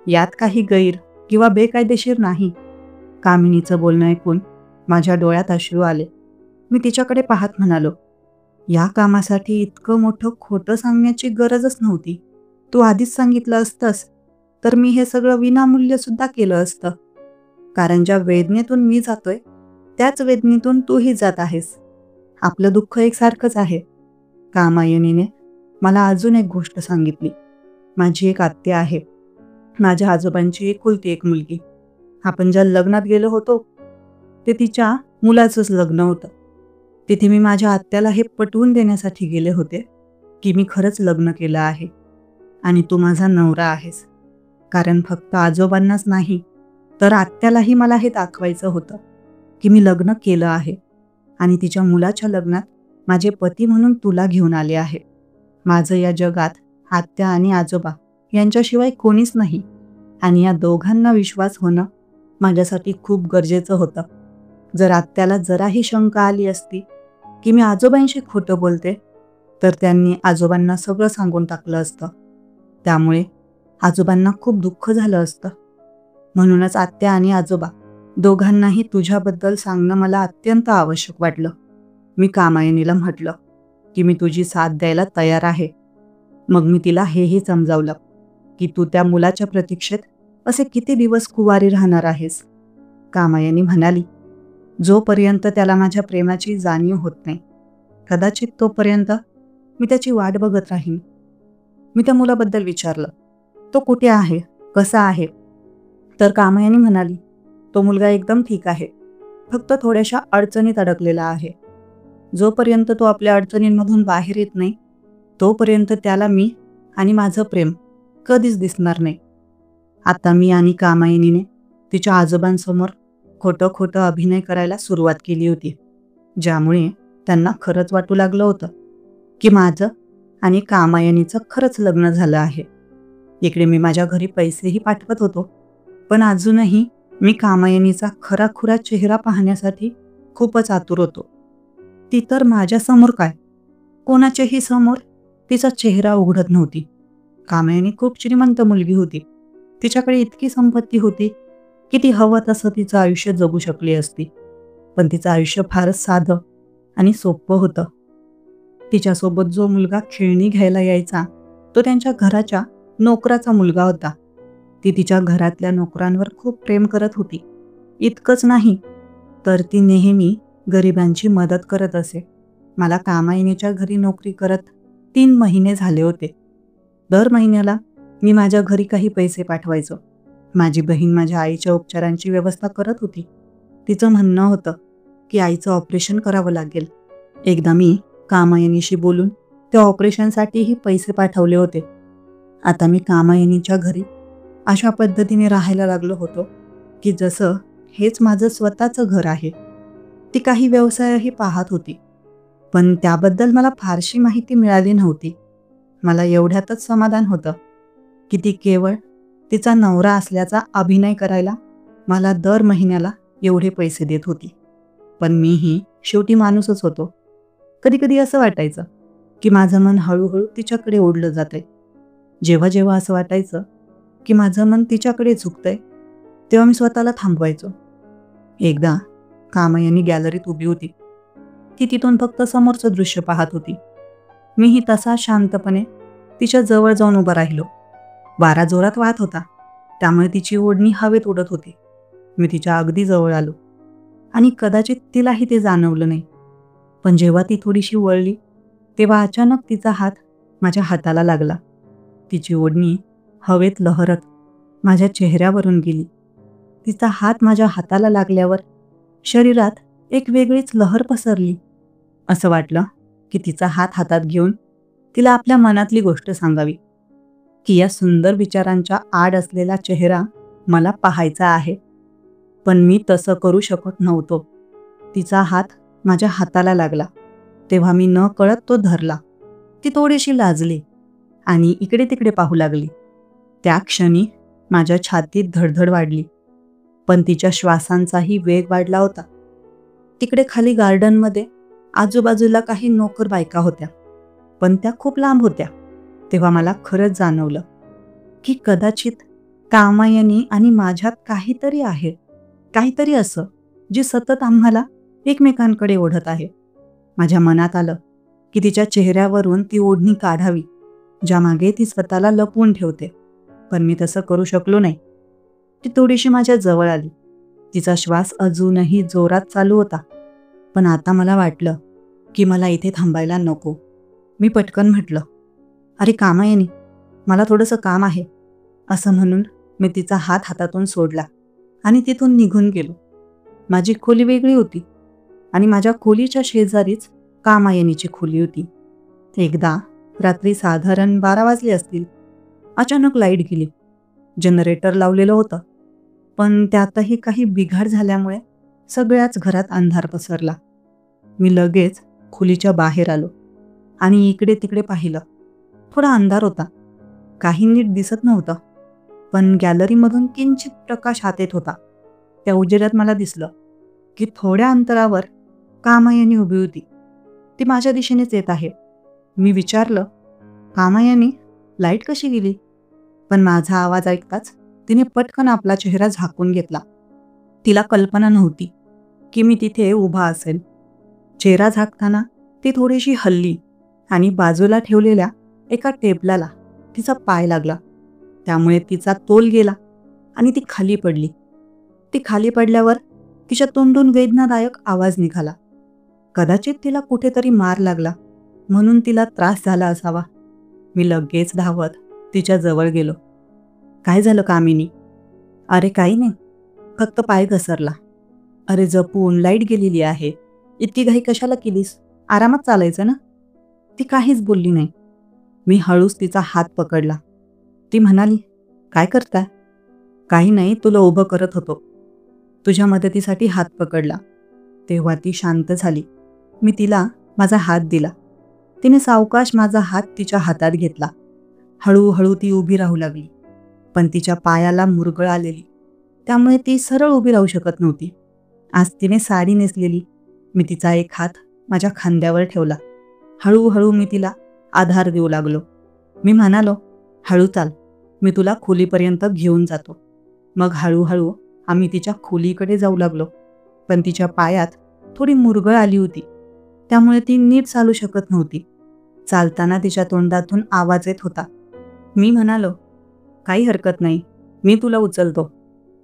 यात काही गैर किंवा बेकायदेशीर नाही. कामिनीचं बोलणं ऐकून माझ्या डोळ्यात अश्रू आले. मी तिच्याकडे पाहत म्हणालो, या कामासाठी इतकं मोठं खोटं सांगण्याची गरजच नव्हती. तू आधीच सांगितलं असतंस तर मी हे सगळं विनामूल्य सुद्धा केलं असतं. कारण ज्या वेदनेतून मी जातोय त्याच वेदनेतून तूही जात आहेस. आपलं दुःख एकसारखंच आहे. कामायनीने मला अजून एक गोष्ट सांगितली. माझी एक आत्या आहे, माझ्या आजोबांची एकुलती एक मुलगी. आपण ज्या लग्नात गेलो होतो ते तिच्या मुलाचंच लग्न होतं. तिथे मी माझ्या आत्याला हे पटवून देण्यासाठी गेले होते की मी खरंच लग्न केलं आहे आणि तू माझा नवरा आहेस. कारण फक्त आजोबांनाच नाही तर आत्यालाही मला हे दाखवायचं होतं की मी लग्न केलं आहे आणि तिच्या मुलाच्या लग्नात माझे पती म्हणून तुला घेऊन आले आहे. माझं या जगात आत्या आणि आजोबा यांच्याशिवाय कोणीच नाही आणि या दोघांना विश्वास होणं माझ्यासाठी खूप गरजेचं होतं. जर आत्याला जराही शंका आली असती की मी आजोबांशी खोटं बोलते तर त्यांनी आजोबांना सगळं सांगून टाकलं असतं. त्यामुळे आजोबांना खूप दुःख झालं असतं. म्हणूनच आत्या आणि आजोबा दोघांनाही तुझ्याबद्दल सांगणं मला अत्यंत आवश्यक वाटलं. मी कामायनीला म्हटलं की मी तुझी साथ द्यायला तयार आहे. मग मी तिला हेही समजावलं की तू त्या मुलाच्या प्रतीक्षेत असे किती दिवस कुवारी राहणार आहेस. कामायनी म्हणाली, जोपर्यंत त्याला माझ्या प्रेमाची जाणीव होत नाही, कदाचित तोपर्यंत मी त्याची वाट बघत राहीन. मी त्या मुलाबद्दल विचारलं, तो कुठे आहे, कसा आहे? तर कामायनी म्हणाली, तो मुलगा एकदम ठीक आहे, फक्त थोड्याशा अडचणीत अडकलेला आहे. जोपर्यंत तो आपल्या अडचणींमधून बाहेर येत नाही तोपर्यंत त्याला मी आणि माझं प्रेम कधीच दिसणार नाही. आता मी आणि कामायनीने तिच्या आजोबांसमोर खोटं खोटं अभिनय करायला सुरुवात केली होती, ज्यामुळे त्यांना खरंच वाटू लागलं होतं की माझं आणि कामायनीचं खरंच लग्न झालं आहे. इकडे मी माझ्या घरी पैसेही पाठवत होतो, पण अजूनही मी कामायनीचा खराखुरा चेहरा पाहण्यासाठी खूपच आतुर होतो. ती तर माझ्यासमोर काय, कोणाच्याही समोर तिचा चेहरा उघडत नव्हती. कामायनी खूप श्रीमंत मुलगी होती. तिच्याकडे इतकी संपत्ती होती की ती हवं तसं तिचं आयुष्य जगू शकली असती. पण तिचं आयुष्य फारच साधं आणि सोपं होतं. तिच्यासोबत जो मुलगा खेळणी घ्यायला यायचा तो त्यांच्या घराच्या नोकराचा मुलगा होता. ती तिच्या घरातल्या नोकरांवर खूप प्रेम करत होती. इतकंच नाही तर ती नेहमी गरिबांची मदत करत असे. मला कामायनीच्या घरी नोकरी करत 3 महिने झाले होते. दर महिन्याला मी माझ्या घरी काही पैसे पाठवायचो. माझी बहीण माझ्या आईच्या उपचारांची व्यवस्था करत होती. तिचं म्हणणं होतं की आईचं ऑपरेशन करावं लागेल. एकदा मी कामायनीशी बोलून त्या ऑपरेशनसाठीही पैसे पाठवले होते. आता मी कामायनीच्या घरी अशा पद्धतीने राहायला लागलो होतो की जसं हेच माझं स्वतःचं घर आहे. ती काही व्यवसायही पाहत होती, पण त्याबद्दल मला फारशी माहिती मिळाली नव्हती. मला एवढ्यातच समाधान होतं की ती केवळ तिचा नवरा असल्याचा अभिनय करायला मला दर महिन्याला एवढे पैसे देत होती. पण मीही शेवटी माणूसच होतो. कधी कधी असं वाटायचं की माझं मन हळूहळू तिच्याकडे ओढलं जातंय. जेव्हा जेव्हा असं वाटायचं की माझं मन तिच्याकडे झुकतंय, तेव्हा मी स्वतःला थांबवायचो. एकदा कामायनी गॅलरीत उभी होती. ती तिथून फक्त समोरचं दृश्य पाहत होती. मीही तसा शांतपणे तिच्या जवळ जाऊन उभा राहिलो. वारा जोरात वाहत होता, त्यामुळे तिची ओढणी हवेत उडत होती. मी तिच्या अगदी जवळ आलो आणि कदाचित तिलाही ते जाणवलं नाही. पण जेव्हा ती थोडीशी वळली तेव्हा अचानक तिचा हात माझ्या हाताला लागला. तिची ओढणी हवेत लहरत माझ्या चेहऱ्यावरून गेली. तिचा हात माझ्या हाताला लागल्यावर शरीरात एक वेगळीच लहर पसरली. असं वाटलं की तिचा हात हातात घेऊन तिला आपल्या मनातली गोष्ट सांगावी, की या सुंदर विचारांच्या आड असलेला चेहरा मला पाहायचा आहे. पण मी तसं करू शकत नव्हतो. तिचा हात माझ्या हाताला लागला तेव्हा मी न कळत तो धरला. ती थोडीशी लाजली आणि इकडे तिकडे पाहू लागली. त्या क्षणी माझ्या छातीत धडधड वाढली, पण तिच्या श्वासांचाही वेग वाढला होता. तिकडे खाली गार्डनमध्ये आजूबाजूला काही नोकर बायका होत्या, पण त्या खूप लांब होत्या. तेव्हा मला खरंच जाणवलं की कदाचित कामायनी आणि माझ्यात काहीतरी आहे, काहीतरी असं जे सतत आम्हाला एकमेकांकडे ओढत आहे. माझ्या मनात आलं की तिच्या चेहऱ्यावरून ती ओढणी काढावी, ज्यामागे ती स्वतःला लपवून ठेवते. पण मी तसं करू शकलो नाही. ती थोडीशी माझ्या जवळ आली. तिचा श्वास अजूनही जोरात चालू होता, पण आता मला वाटलं की मला इथे थांबायला नको. मी पटकन म्हटलं, अरे कामायनी, मला थोडंसं काम आहे. असं म्हणून मी तिचा हात हातातून सोडला आणि तिथून निघून गेलो. माझी खोली वेगळी होती आणि माझ्या खोलीच्या शेजारीच कामायनीची खोली होती. एकदा रात्री साधारण 12 वाजले असतील. अचानक लाईट गेली. जनरेटर लावलेलं होतं, पण त्यातही काही बिघाड झाल्यामुळे सगळ्याच घरात अंधार पसरला. मी लगेच खोलीच्या बाहेर आलो आणि इकडे तिकडे पाहिलं. थोडा अंधार होता, काही नीट दिसत नव्हतं, पण गॅलरीमधून किंचित प्रकाश आत येत होता. त्या उजेडात मला दिसलं की थोड्या अंतरावर कामायनी उभी होती. ती माझ्या दिशेनेच येत आहे. मी विचारलं, कामायनी, लाईट कशी गेली? पण माझा आवाज ऐकताच तिने पटकन आपला चेहरा झाकून घेतला. तिला कल्पना नव्हती की मी तिथे उभा असेल. चेहरा झाकताना ती थोडीशी हलली आणि बाजूला ठेवलेल्या एका टेबलाला तिचा पाय लागला. त्यामुळे तिचा तोल गेला आणि ती खाली पडली. ती खाली पडल्यावर तिच्या तोंडून वेदनादायक आवाज निघाला. कदाचित तिला कुठेतरी मार लागला म्हणून तिला त्रास झाला असावा. मी लगेच धावत तिच्या जवळ गेलो. काय झालं कामिनी? अरे काही नाही, फक्त पाय घसरला. अरे जपून, लाईट गेलेली आहे. इतकी घाई कशाला केलीस? आरामात चालायचं ना. ती काहीच बोलली नाही. मी हळूच तिचा हात पकडला. ती म्हणाली, काय करताय? काही नाही, तुला उभं करत होतो. तुझ्या मदतीसाठी हात पकडला. तेव्हा ती शांत झाली. मी तिला माझा हात दिला. तिने सावकाश माझा हात तिच्या हातात घेतला. हळूहळू ती उभी राहू लागली, पण तिच्या पायाला मुरगळ आलेली, त्यामुळे ती सरळ उभी राहू शकत नव्हती. आज तिने साडी नेसलेली. मी तिचा एक हात माझ्या खांद्यावर ठेवला. हळूहळू मी तिला आधार देऊ लागलो. मी म्हणालो, हळू चाल, मी तुला खोलीपर्यंत घेऊन जातो. मग हळूहळू आम्ही तिच्या खोलीकडे जाऊ लागलो. पण तिच्या पायात थोडी मुरगळ आली होती, त्यामुळे ती नीट चालू शकत नव्हती. चालताना तिच्या तोंडातून आवाज येत होता. मी म्हणालो, काही हरकत नाही, मी तुला उचलतो.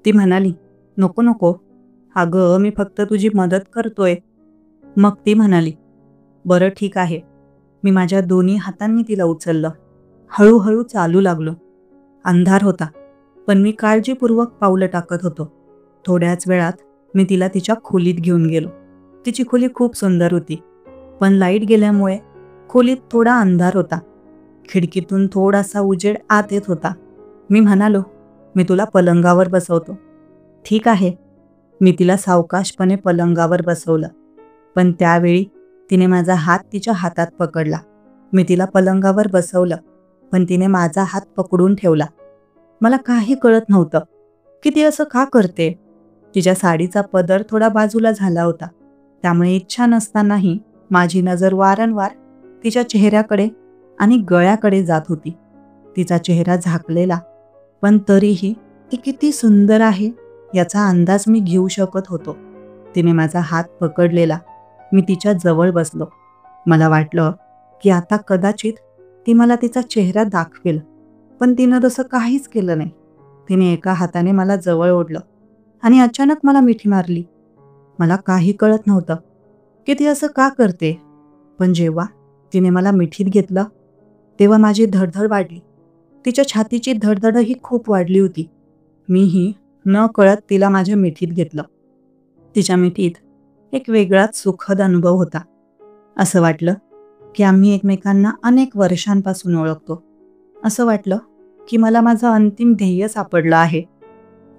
ती म्हणाली, नको नको, अगं मी फक्त तुझी मदत करतोय. मग ती म्हणाली, बरं ठीक आहे. मी माझ्या दोन्ही हातांनी तिला उचललं. हळूहळू चालू लागलो. अंधार होता, पण मी काळजीपूर्वक पावलं टाकत होतो. थोड्याच वेळात मी तिला तिच्या खोलीत घेऊन गेलो. तिची खोली खूप सुंदर होती, पण लाईट गेल्यामुळे खोलीत थोडा अंधार होता. खिडकीतून थोडासा उजेड आत येत होता. मी म्हणालो, मी तुला पलंगावर बसवतो. ठीक आहे. मी तिला सावकाशपणे पलंगावर बसवलं, पण त्यावेळी तिने माझा हात तिच्या हातात पकडला. मी तिला पलंगावर बसवलं, पण तिने माझा हात पकडून ठेवला. मला काही कळत नव्हतं की ती असं का करते. तिच्या साडीचा पदर थोडा बाजूला झाला होता, त्यामुळे इच्छा नसतानाही माझी नजर वारंवार तिच्या चेहऱ्याकडे आणि गळ्याकडे जात होती. तिचा चेहरा झाकलेला, पण तरीही ती किती सुंदर आहे याचा अंदाज मी घेऊ शकत होतो. तिने माझा हात पकडलेला. मी तिच्या जवळ बसलो. मला वाटलं की आता कदाचित ती मला तिचा चेहरा दाखवेल, पण तिनं तसं काहीच केलं नाही. तिने एका हाताने मला जवळ ओढलं आणि अचानक मला मिठी मारली. मला काही कळत नव्हतं की ती असं का करते, पण जेव्हा तिने मला मिठीत घेतलं तेव्हा माझी धडधड वाढली. तिच्या छातीची धडधडही खूप वाढली होती. मीही न कळत तिला माझ्या मिठीत घेतलं. तिच्या मिठीत एक वेगळाच सुखद अनुभव होता. असं वाटलं की आम्ही एकमेकांना अनेक वर्षांपासून ओळखतो. असं वाटलं की मला माझं अंतिम ध्येय सापडलं आहे.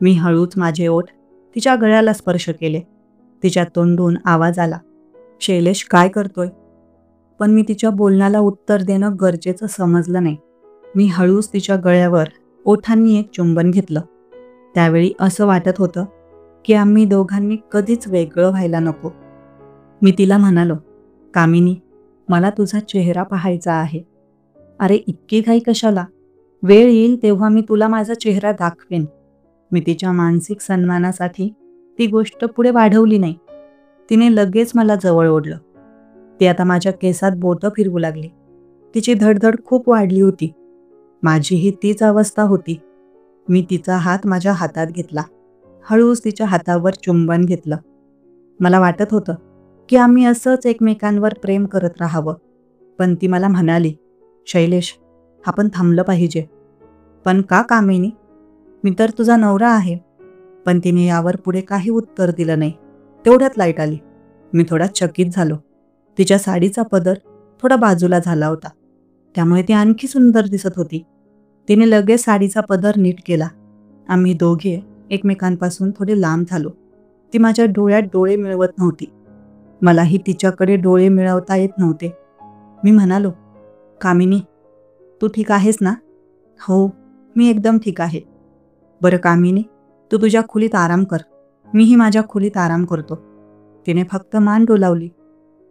मी हळूच माझे ओठ तिच्या गळ्याला स्पर्श केले. तिच्या तोंडून आवाज आला, शैलेश काय करतोय? पण मी तिच्या बोलण्याला उत्तर देणं गरजेचं समजलं नाही. मी हळूच तिच्या गळ्यावर ओठांनी एक चुंबन घेतलं. त्यावेळी असं वाटत होतं की आम्ही दोघांनी कधीच वेगळं व्हायला नको. मी तिला म्हणालो, कामिनी, मला तुझा चेहरा पाहायचा आहे. अरे इतकी घाई कशाला? वेळ येईल तेव्हा मी तुला माझा चेहरा दाखवेन. मी तिच्या मानसिक सन्मानासाठी ती गोष्ट पुढे वाढवली नाही. तिने लगेच मला जवळ ओढलं. ती आता माझ्या केसात बोटं फिरवू लागली. तिची धडधड खूप वाढली होती. माझीही तीच अवस्था होती. मी तिचा हात माझ्या हातात घेतला. हळूच तिच्या हातावर चुंबन घेतलं. मला वाटत होतं की आम्ही असंच एकमेकांवर प्रेम करत राहावं. पण ती मला म्हणाली, शैलेश, आपण थांबलं पाहिजे. पण का कामिनी? मी तर तुझा नवरा आहे. पण तिने यावर पुढे काही उत्तर दिलं नाही. तेवढ्यात लाईट आली. मी थोडा चकित झालो. तिच्या साडीचा पदर थोडा बाजूला झाला होता, त्यामुळे ती आणखी सुंदर दिसत होती. तिने लगेच साडीचा पदर नीट केला. आम्ही दोघे एकमेकांपासून थोडे लांब झालो. ती माझ्या डोळ्यात डोळे मिळवत नव्हती. मलाही तिच्याकडे डोळे मिळवता येत नव्हते. मी म्हणालो, कामिनी, तू ठीक आहेस ना? हो, मी एकदम ठीक आहे. बरं कामिनी, तू तुझ्या खोलीत आराम कर. मीही माझ्या खोलीत आराम करतो. तिने फक्त मान डोलावली.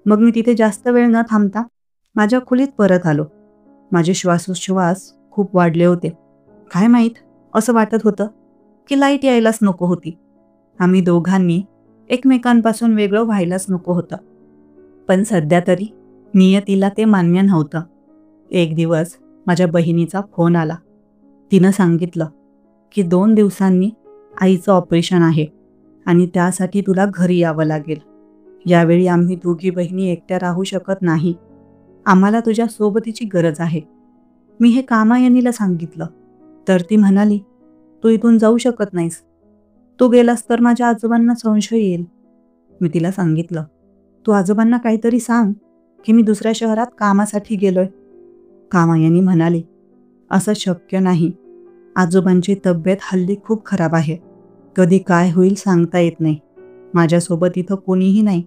मग मी तिथे जास्त वेळ न थांबता माझ्या खोलीत परत आलो. माझे श्वासोच्छ्वास खूप वाढले होते. काय माहीत, असं वाटत होतं की लाईट यायलाच नको होती. आम्ही दोघांनी एकमेकांपासून वेगळं व्हायलाच नको होतं. पण सध्या तरी नियतीला ते मान्य नव्हतं. एक दिवस माझ्या बहिणीचा फोन आला. तिनं सांगितलं की 2 दिवसांनी आईचं ऑपरेशन आहे आणि त्यासाठी तुला घरी यावं लागेल. यावेळी आम्ही दोघी बहिणी एकट्या राहू शकत नाही. आम्हाला तुझ्या सोबतीची गरज आहे. मी हे कामायनीला सांगितलं तर ती म्हणाली, तू इथून जाऊ शकत नाहीस. तू गेलास तर माझ्या आजोबांना संशय येईल. मी तिला सांगितलं, तू आजोबांना काहीतरी सांग की मी दुसऱ्या शहरात कामासाठी गेलोय. कामायनी म्हणाली, असं शक्य नाही. आजोबांची तब्येत हल्ली खूप खराब आहे. कधी काय होईल सांगता येत नाही. माझ्यासोबत इथं कोणीही नाही.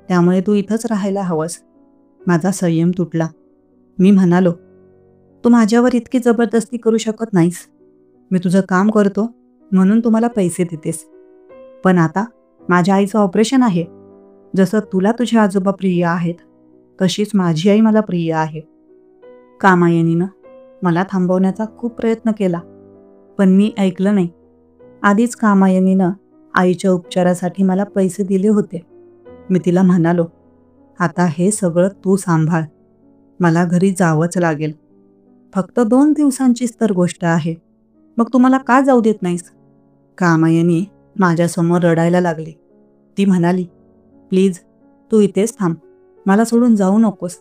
त्यामुळे तू इथंच राहायला हवंस. माझा संयम तुटला. मी म्हणालो, तू माझ्यावर इतकी जबरदस्ती करू शकत नाहीस. मी तुझं काम करतो म्हणून तुम्हाला पैसे देतेस. पण आता माझ्या आईचं ऑपरेशन आहे. जसं तुला तुझे आजोबा प्रिय आहेत, तशीच माझी आई मला प्रिय आहे. कामायनीनं मला थांबवण्याचा खूप प्रयत्न केला, पण मी ऐकलं नाही. आधीच कामायनीनं आईच्या उपचारासाठी मला पैसे दिले होते. मी तिला म्हणालो, आता हे सगळं तू सांभाळ. मला घरी जावंच लागेल. फक्त 2 दिवसांचीच तर गोष्ट आहे. मग तू मला का जाऊ देत नाहीस? कामायनी माझ्यासमोर रडायला लागली. ती म्हणाली, प्लीज तू इथेच थांब. मला सोडून जाऊ नकोस.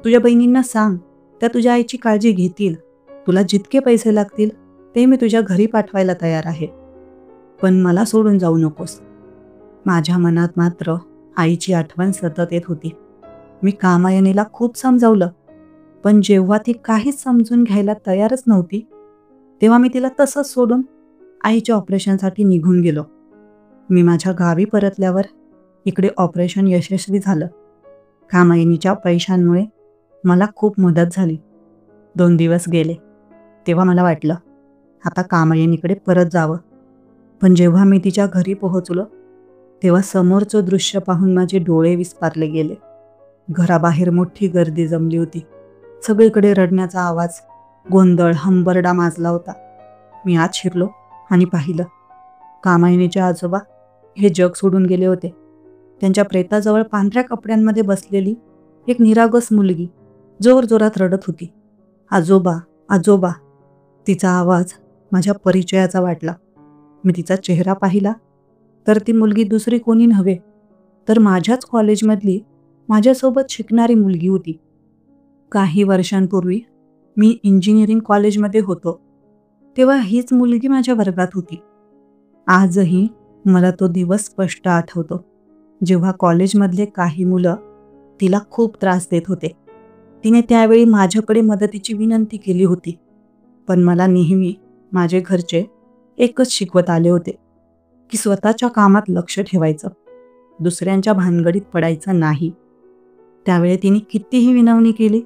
तुझ्या बहिणींना सांग, त्या तुझ्या आईची काळजी घेतील. तुला जितके पैसे लागतील ते मी तुझ्या घरी पाठवायला तयार आहे. पण मला सोडून जाऊ नकोस. माझ्या मनात मात्र आईची आठवण सतत येत होती. मी कामायनीला खूप समजावलं, पण जेव्हा ती काहीच समजून घ्यायला तयारच नव्हती, तेव्हा मी तिला तसंच सोडून आईच्या ऑपरेशनसाठी निघून गेलो. मी माझ्या गावी परतल्यावर इकडे ऑपरेशन यशस्वी झालं. कामायनीच्या पैशांमुळे मला खूप मदत झाली. 2 दिवस गेले तेव्हा मला वाटलं आता कामायनीकडे परत जावं. पण जेव्हा मी तिच्या घरी पोहोचलो तेव्हा समोरचं दृश्य पाहून माझे डोळे विस्पारले गेले. घराबाहेर मोठी गर्दी जमली होती. सगळीकडे रडण्याचा आवाज, गोंधळ, हंबरडा माजला होता. मी आत शिरलो आणि पाहिलं, कामायनीचे आजोबा हे जग सोडून गेले होते. त्यांच्या प्रेताजवळ पांढऱ्या कपड्यांमध्ये बसलेली एक निरागस मुलगी जोरजोरात रडत होती. आजोबा, आजोबा. तिचा आवाज माझ्या परिचयाचा वाटला. मी तिचा चेहरा पाहिला तर ती मुलगी दुसरी कोणी नव्हे, तर माझ्याच कॉलेजमधली माझ्यासोबत शिकणारी मुलगी होती. काही वर्षांपूर्वी मी इंजिनिअरिंग कॉलेजमध्ये होतो तेव्हा हीच मुलगी माझ्या वर्गात होती. आजही मला तो दिवस स्पष्ट आठवतो, जेव्हा कॉलेजमधले काही मुलं तिला खूप त्रास देत होते. तिने त्यावेळी माझ्याकडे मदतीची विनंती केली होती, पण मला नेहमी माझे घरचे एकच शिकवत आले होते की स्वतःच्या कामात लक्ष ठेवायचं, दुसऱ्यांच्या भानगडीत पडायचं नाही. त्यावेळी तिने कितीही विनवणी केली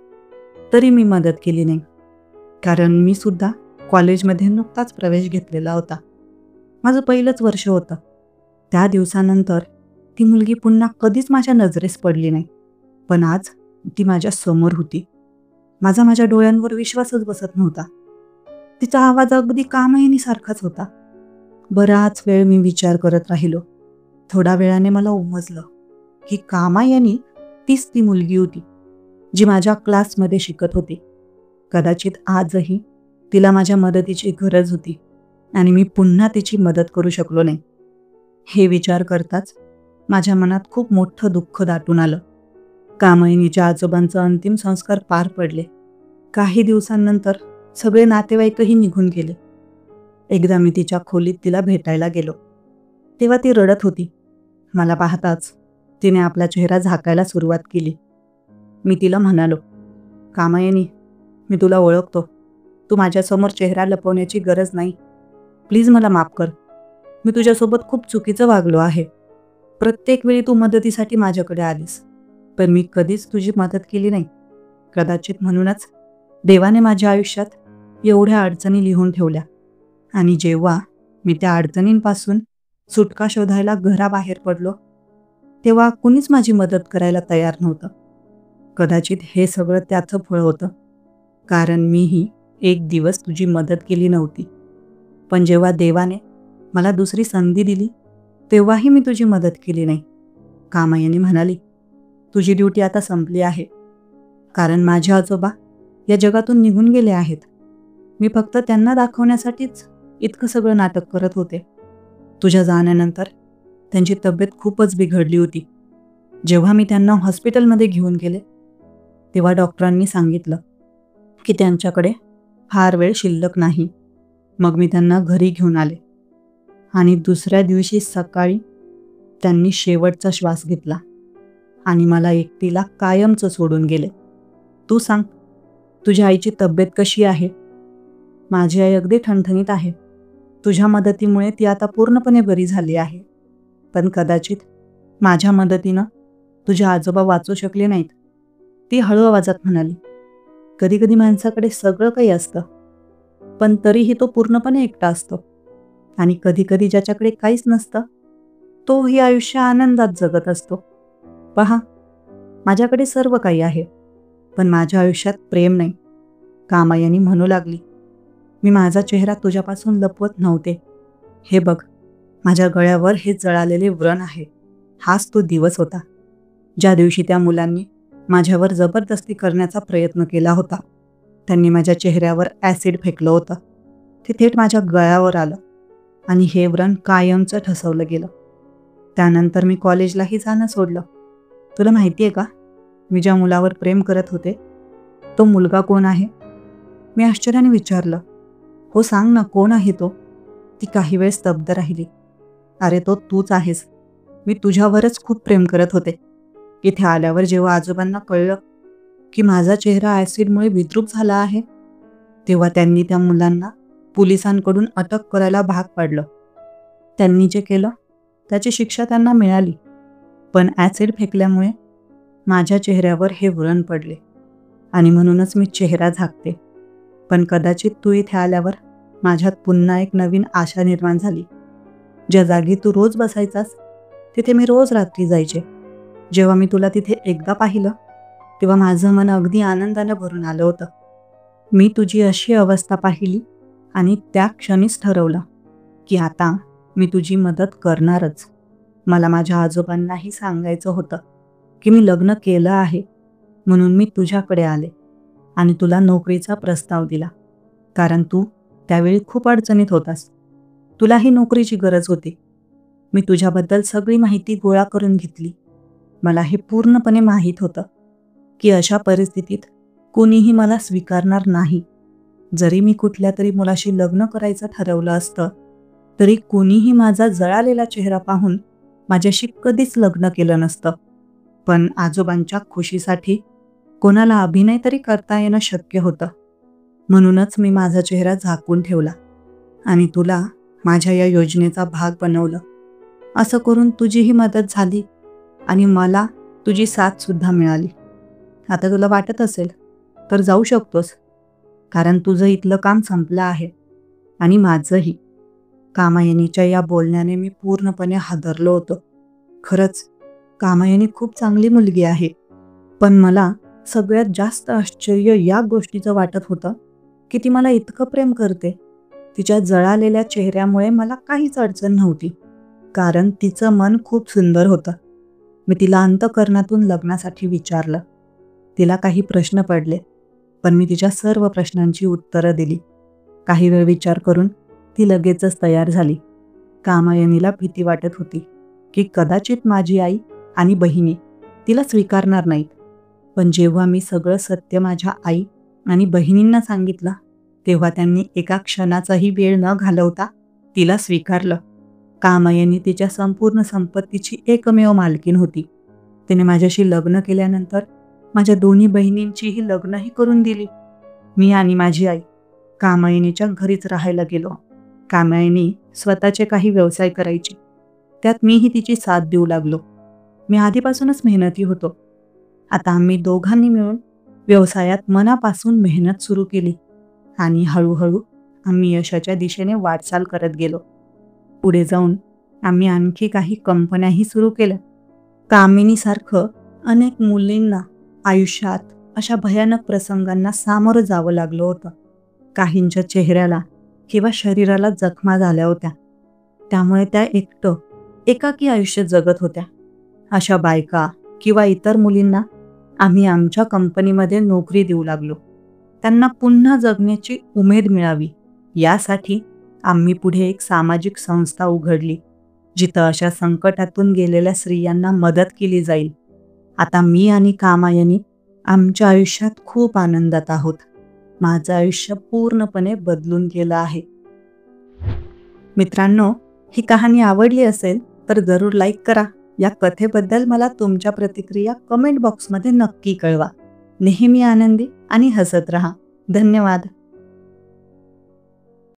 तरी मी मदत केली नाही, कारण मी सुद्धा कॉलेजमध्ये नुकताच प्रवेश घेतलेला होता. माझं पहिलंच वर्ष होतं. त्या दिवसानंतर ती मुलगी पुन्हा कधीच माझ्या नजरेस पडली नाही, पण आज ती माझ्या समोर होती. माझ्या डोळ्यांवर विश्वासच बसत नव्हता. तिचा आवाज अगदी कामायनीसारखाच होता. बराच वेळ मी विचार करत राहिलो. थोड्या वेळाने मला उमजलं की कामायनी तीच ती मुलगी होती जी माझ्या क्लासमध्ये शिकत होती. कदाचित आजही तिला माझ्या मदतीची गरज होती आणि मी पुन्हा तिची मदत करू शकलो नाही. हे विचार करताच माझ्या मनात खूप मोठं दुःख दाटून आलं. कामायनीच्या आजोबांचा अंतिम संस्कार पार पडले. काही दिवसांनंतर सगळे नातेवाईकही निघून गेले. एकदा मी तिच्या खोलीत तिला भेटायला गेलो तेव्हा ती रडत होती. मला पाहताच तिने आपला चेहरा झाकायला सुरुवात केली. मी तिला म्हणालो, कामायनी, मी तुला ओळखतो. तू माझ्यासमोर चेहरा लपवण्याची गरज नाही. प्लीज मला माफ कर. मी तुझ्यासोबत खूप चुकीचं वागलो आहे. प्रत्येक वेळी तू मदतीसाठी माझ्याकडे आलीस, पण मी कधीच तुझी मदत केली नाही. कदाचित म्हणूनच देवाने माझ्या आयुष्यात एवढ्या अडचणी लिहून ठेवल्या, आणि जेव्हा मी त्या अडचणींपासून सुटका शोधायला घराबाहेर पडलो तेव्हा कुणीच माझी मदत करायला तयार नव्हतं. कदाचित हे सगळं त्याचं फळ होतं, कारण मीही एक दिवस तुझी मदत केली नव्हती. पण जेव्हा देवाने मला दुसरी संधी दिली तेव्हाही मी तुझी मदत केली नाही. कामायनी म्हणाली, तुझी ड्युटी आता संपली आहे, कारण माझे आजोबा या जगातून निघून गेले आहेत. मी फक्त त्यांना दाखवण्यासाठीच इतकं सगळं नाटक करत होते. तुझ्या जाण्यानंतर त्यांची तब्येत खूपच बिघडली होती. जेव्हा मी त्यांना हॉस्पिटलमध्ये घेऊन गेले तेव्हा डॉक्टरांनी सांगितलं की त्यांच्याकडे फार वेळ शिल्लक नाही. मग मी त्यांना घरी घेऊन आले आणि दुसऱ्या दिवशी सकाळी त्यांनी शेवटचा श्वास घेतला आणि मला एकटीला कायमचं सोडून गेले. तू सांग, तुझ्या आईची तब्येत कशी आहे? माझी आई अगदी ठणठणीत आहे. तुझ्या मदतीमुळे ती आता पूर्णपणे बरी झाली आहे. पण कदाचित माझ्या मदतीनं तुझे आजोबा वाचू शकले नाहीत, ती हळू आवाजात म्हणाली. कधी कधी माणसाकडे सगळं काही असतं, पण तरीही तो पूर्णपणे एकटा असतो. आणि कधी कधी ज्याच्याकडे काहीच नसतं, तोही आयुष्य आनंदात जगत असतो. पहा, माझ्याकडे सर्व काही आहे, पण माझ्या आयुष्यात प्रेम नाही, कामायनी म्हणू लागली. मी माझा चेहरा तुझ्यापासून लपवत नव्हते. हे बघ, माझ्या गळ्यावर हे जळालेले व्रण आहे. हाच तो दिवस होता, ज्या दिवशी त्या मुलांनी माझ्यावर जबरदस्ती करण्याचा प्रयत्न केला होता. त्यांनी माझ्या चेहऱ्यावर ॲसिड फेकलं होतं. ते थेट माझ्या गळ्यावर आलं आणि हे व्रण कायमचं ठसवलं गेलं. त्यानंतर मी कॉलेजलाही जाणं सोडलं. तुला माहिती आहे का, मी ज्या मुलावर प्रेम करत होते, तो मुलगा कोण आहे? मी आश्चर्याने विचारलं. हो सांग ना, कोण आहे तो? ती काही वेळ स्तब्ध राहिली. अरे तो तूच आहेस. मी तुझ्यावरच खूप प्रेम करत होते. इथे आल्यावर जेव्हा आजोबांना कळलं की माझा चेहरा ॲसिडमुळे विद्रूप झाला आहे, तेव्हा त्यांनी त्या मुलांना पोलिसांकडून अटक करायला भाग पाडलं. त्यांनी जे केलं त्याची शिक्षा त्यांना मिळाली, पण ॲसिड फेकल्यामुळे माझ्या चेहऱ्यावर हे व्रण पडले आणि म्हणूनच मी चेहरा झाकते. पण कदाचित तू इथे आल्यावर माझ्यात पुन्हा एक नवीन आशा निर्माण झाली. ज्या जागी तू रोज बसायचास, तिथे मी रोज रात्री जायचे. जेव्हा मी तुला तिथे एकदा पाहिलं, तेव्हा माझं मन अगदी आनंदाने भरून आलं होतं. मी तुझी अशी अवस्था पाहिली आणि त्या क्षणीच ठरवलं की आता मी तुझी मदत करणारच. मला माझ्या आजोबांनाही सांगायचं होतं की मी लग्न केलं आहे, म्हणून मी तुझ्याकडे आले आणि तुला नोकरीचा प्रस्ताव दिला, कारण तू त्यावेळी खूप अडचणीत होतास. तुलाही नोकरीची गरज होती. मी तुझ्याबद्दल सगळी माहिती गोळा करून घेतली. मला हे पूर्णपणे माहीत होतं की अशा परिस्थितीत कोणीही मला स्वीकारणार नाही. जरी मी कुठल्या तरी मुलाशी लग्न करायचं ठरवलं असतं, तरी कोणीही माझा जळालेला चेहरा पाहून माझ्याशी कधीच लग्न केलं नसतं. पण आजोबांच्या खुशीसाठी कोणाला अभिनय तरी करता येणं शक्य होतं. म्हणूनच मी माझा चेहरा झाकून ठेवला आणि तुला माझ्या या योजनेचा भाग बनवलं. असं करून तुझीही मदत झाली आणि मला तुझी साथसुद्धा मिळाली. आता तुला वाटत असेल तर जाऊ शकतोस, कारण तुझं इथलं काम संपलं आहे आणि माझंही. कामायनीच्या या बोलण्याने मी पूर्णपणे हादरलो होतो. खरंच कामायनी खूप चांगली मुलगी आहे, पण मला सगळ्यात जास्त आश्चर्य या गोष्टीचं वाटत होतं की ती मला इतकं प्रेम करते. तिच्या जळालेल्या चेहऱ्यामुळे मला काहीच अडचण नव्हती, कारण तिचं मन खूप सुंदर होतं. मी तिला अंतःकरणातून लग्नासाठी विचारलं. तिला काही प्रश्न पडले, पण मी तिच्या सर्व प्रश्नांची उत्तरं दिली. काही वेळ विचार करून ती लगेचच तयार झाली. कामायनीला भीती वाटत होती की कदाचित माझी आई आणि बहिणी तिला स्वीकारणार नाहीत. पण जेव्हा मी सगळं सत्य माझ्या आई आणि बहिणींना सांगितलं, तेव्हा त्यांनी एका क्षणाचाही वेळ न घालवता तिला स्वीकारलं. कामायनी तिच्या संपूर्ण संपत्तीची एकमेव मालकीण होती. तिने माझ्याशी लग्न केल्यानंतर माझ्या दोन्ही बहिणींचीही लग्नही करून दिली. मी आणि माझी आई कामायनीच्या घरीच राहायला गेलो. कामायनी स्वतःचे काही व्यवसाय करायची, त्यात मीही तिची साथ देऊ लागलो. मी आधीपासूनच मेहनती होतो. आता आम्ही दोघांनी मिळून व्यवसायात मनापासून मेहनत सुरू केली आणि हळूहळू आम्ही यशाच्या दिशेने वाटचाल करत गेलो. पुढे जाऊन आम्ही आणखी काही कंपन्याही सुरू केल्या. कामिनीसारखं अनेक मुलींना आयुष्यात अशा भयानक प्रसंगांना सामोरं जावं लागलं होतं. काहींच्या चेहऱ्याला किंवा शरीराला जखमा झाल्या होत्या, त्यामुळे त्या एकाकी आयुष्य जगत होत्या. अशा बायका किंवा इतर मुलींना आम्ही आमच्या कंपनीमध्ये नोकरी देऊ लागलो. त्यांना पुन्हा जगण्याची उमेद मिळावी यासाठी आम्ही पुढे एक सामाजिक संस्था उघडली, जिथं अशा संकटातून गेलेल्या स्त्रियांना मदत केली जाईल. आता मी आणि कामायनी आमच्या आयुष्यात खूप आनंदात आहोत. माझं आयुष्य पूर्णपणे बदलून गेलं आहे. मित्रांनो, ही कहाणी आवडली असेल तर जरूर लाईक करा. या कथेबद्दल मला तुमच्या प्रतिक्रिया कमेंट बॉक्समध्ये नक्की कळवा. नेहमी आनंदी आणि हसत रहा. धन्यवाद.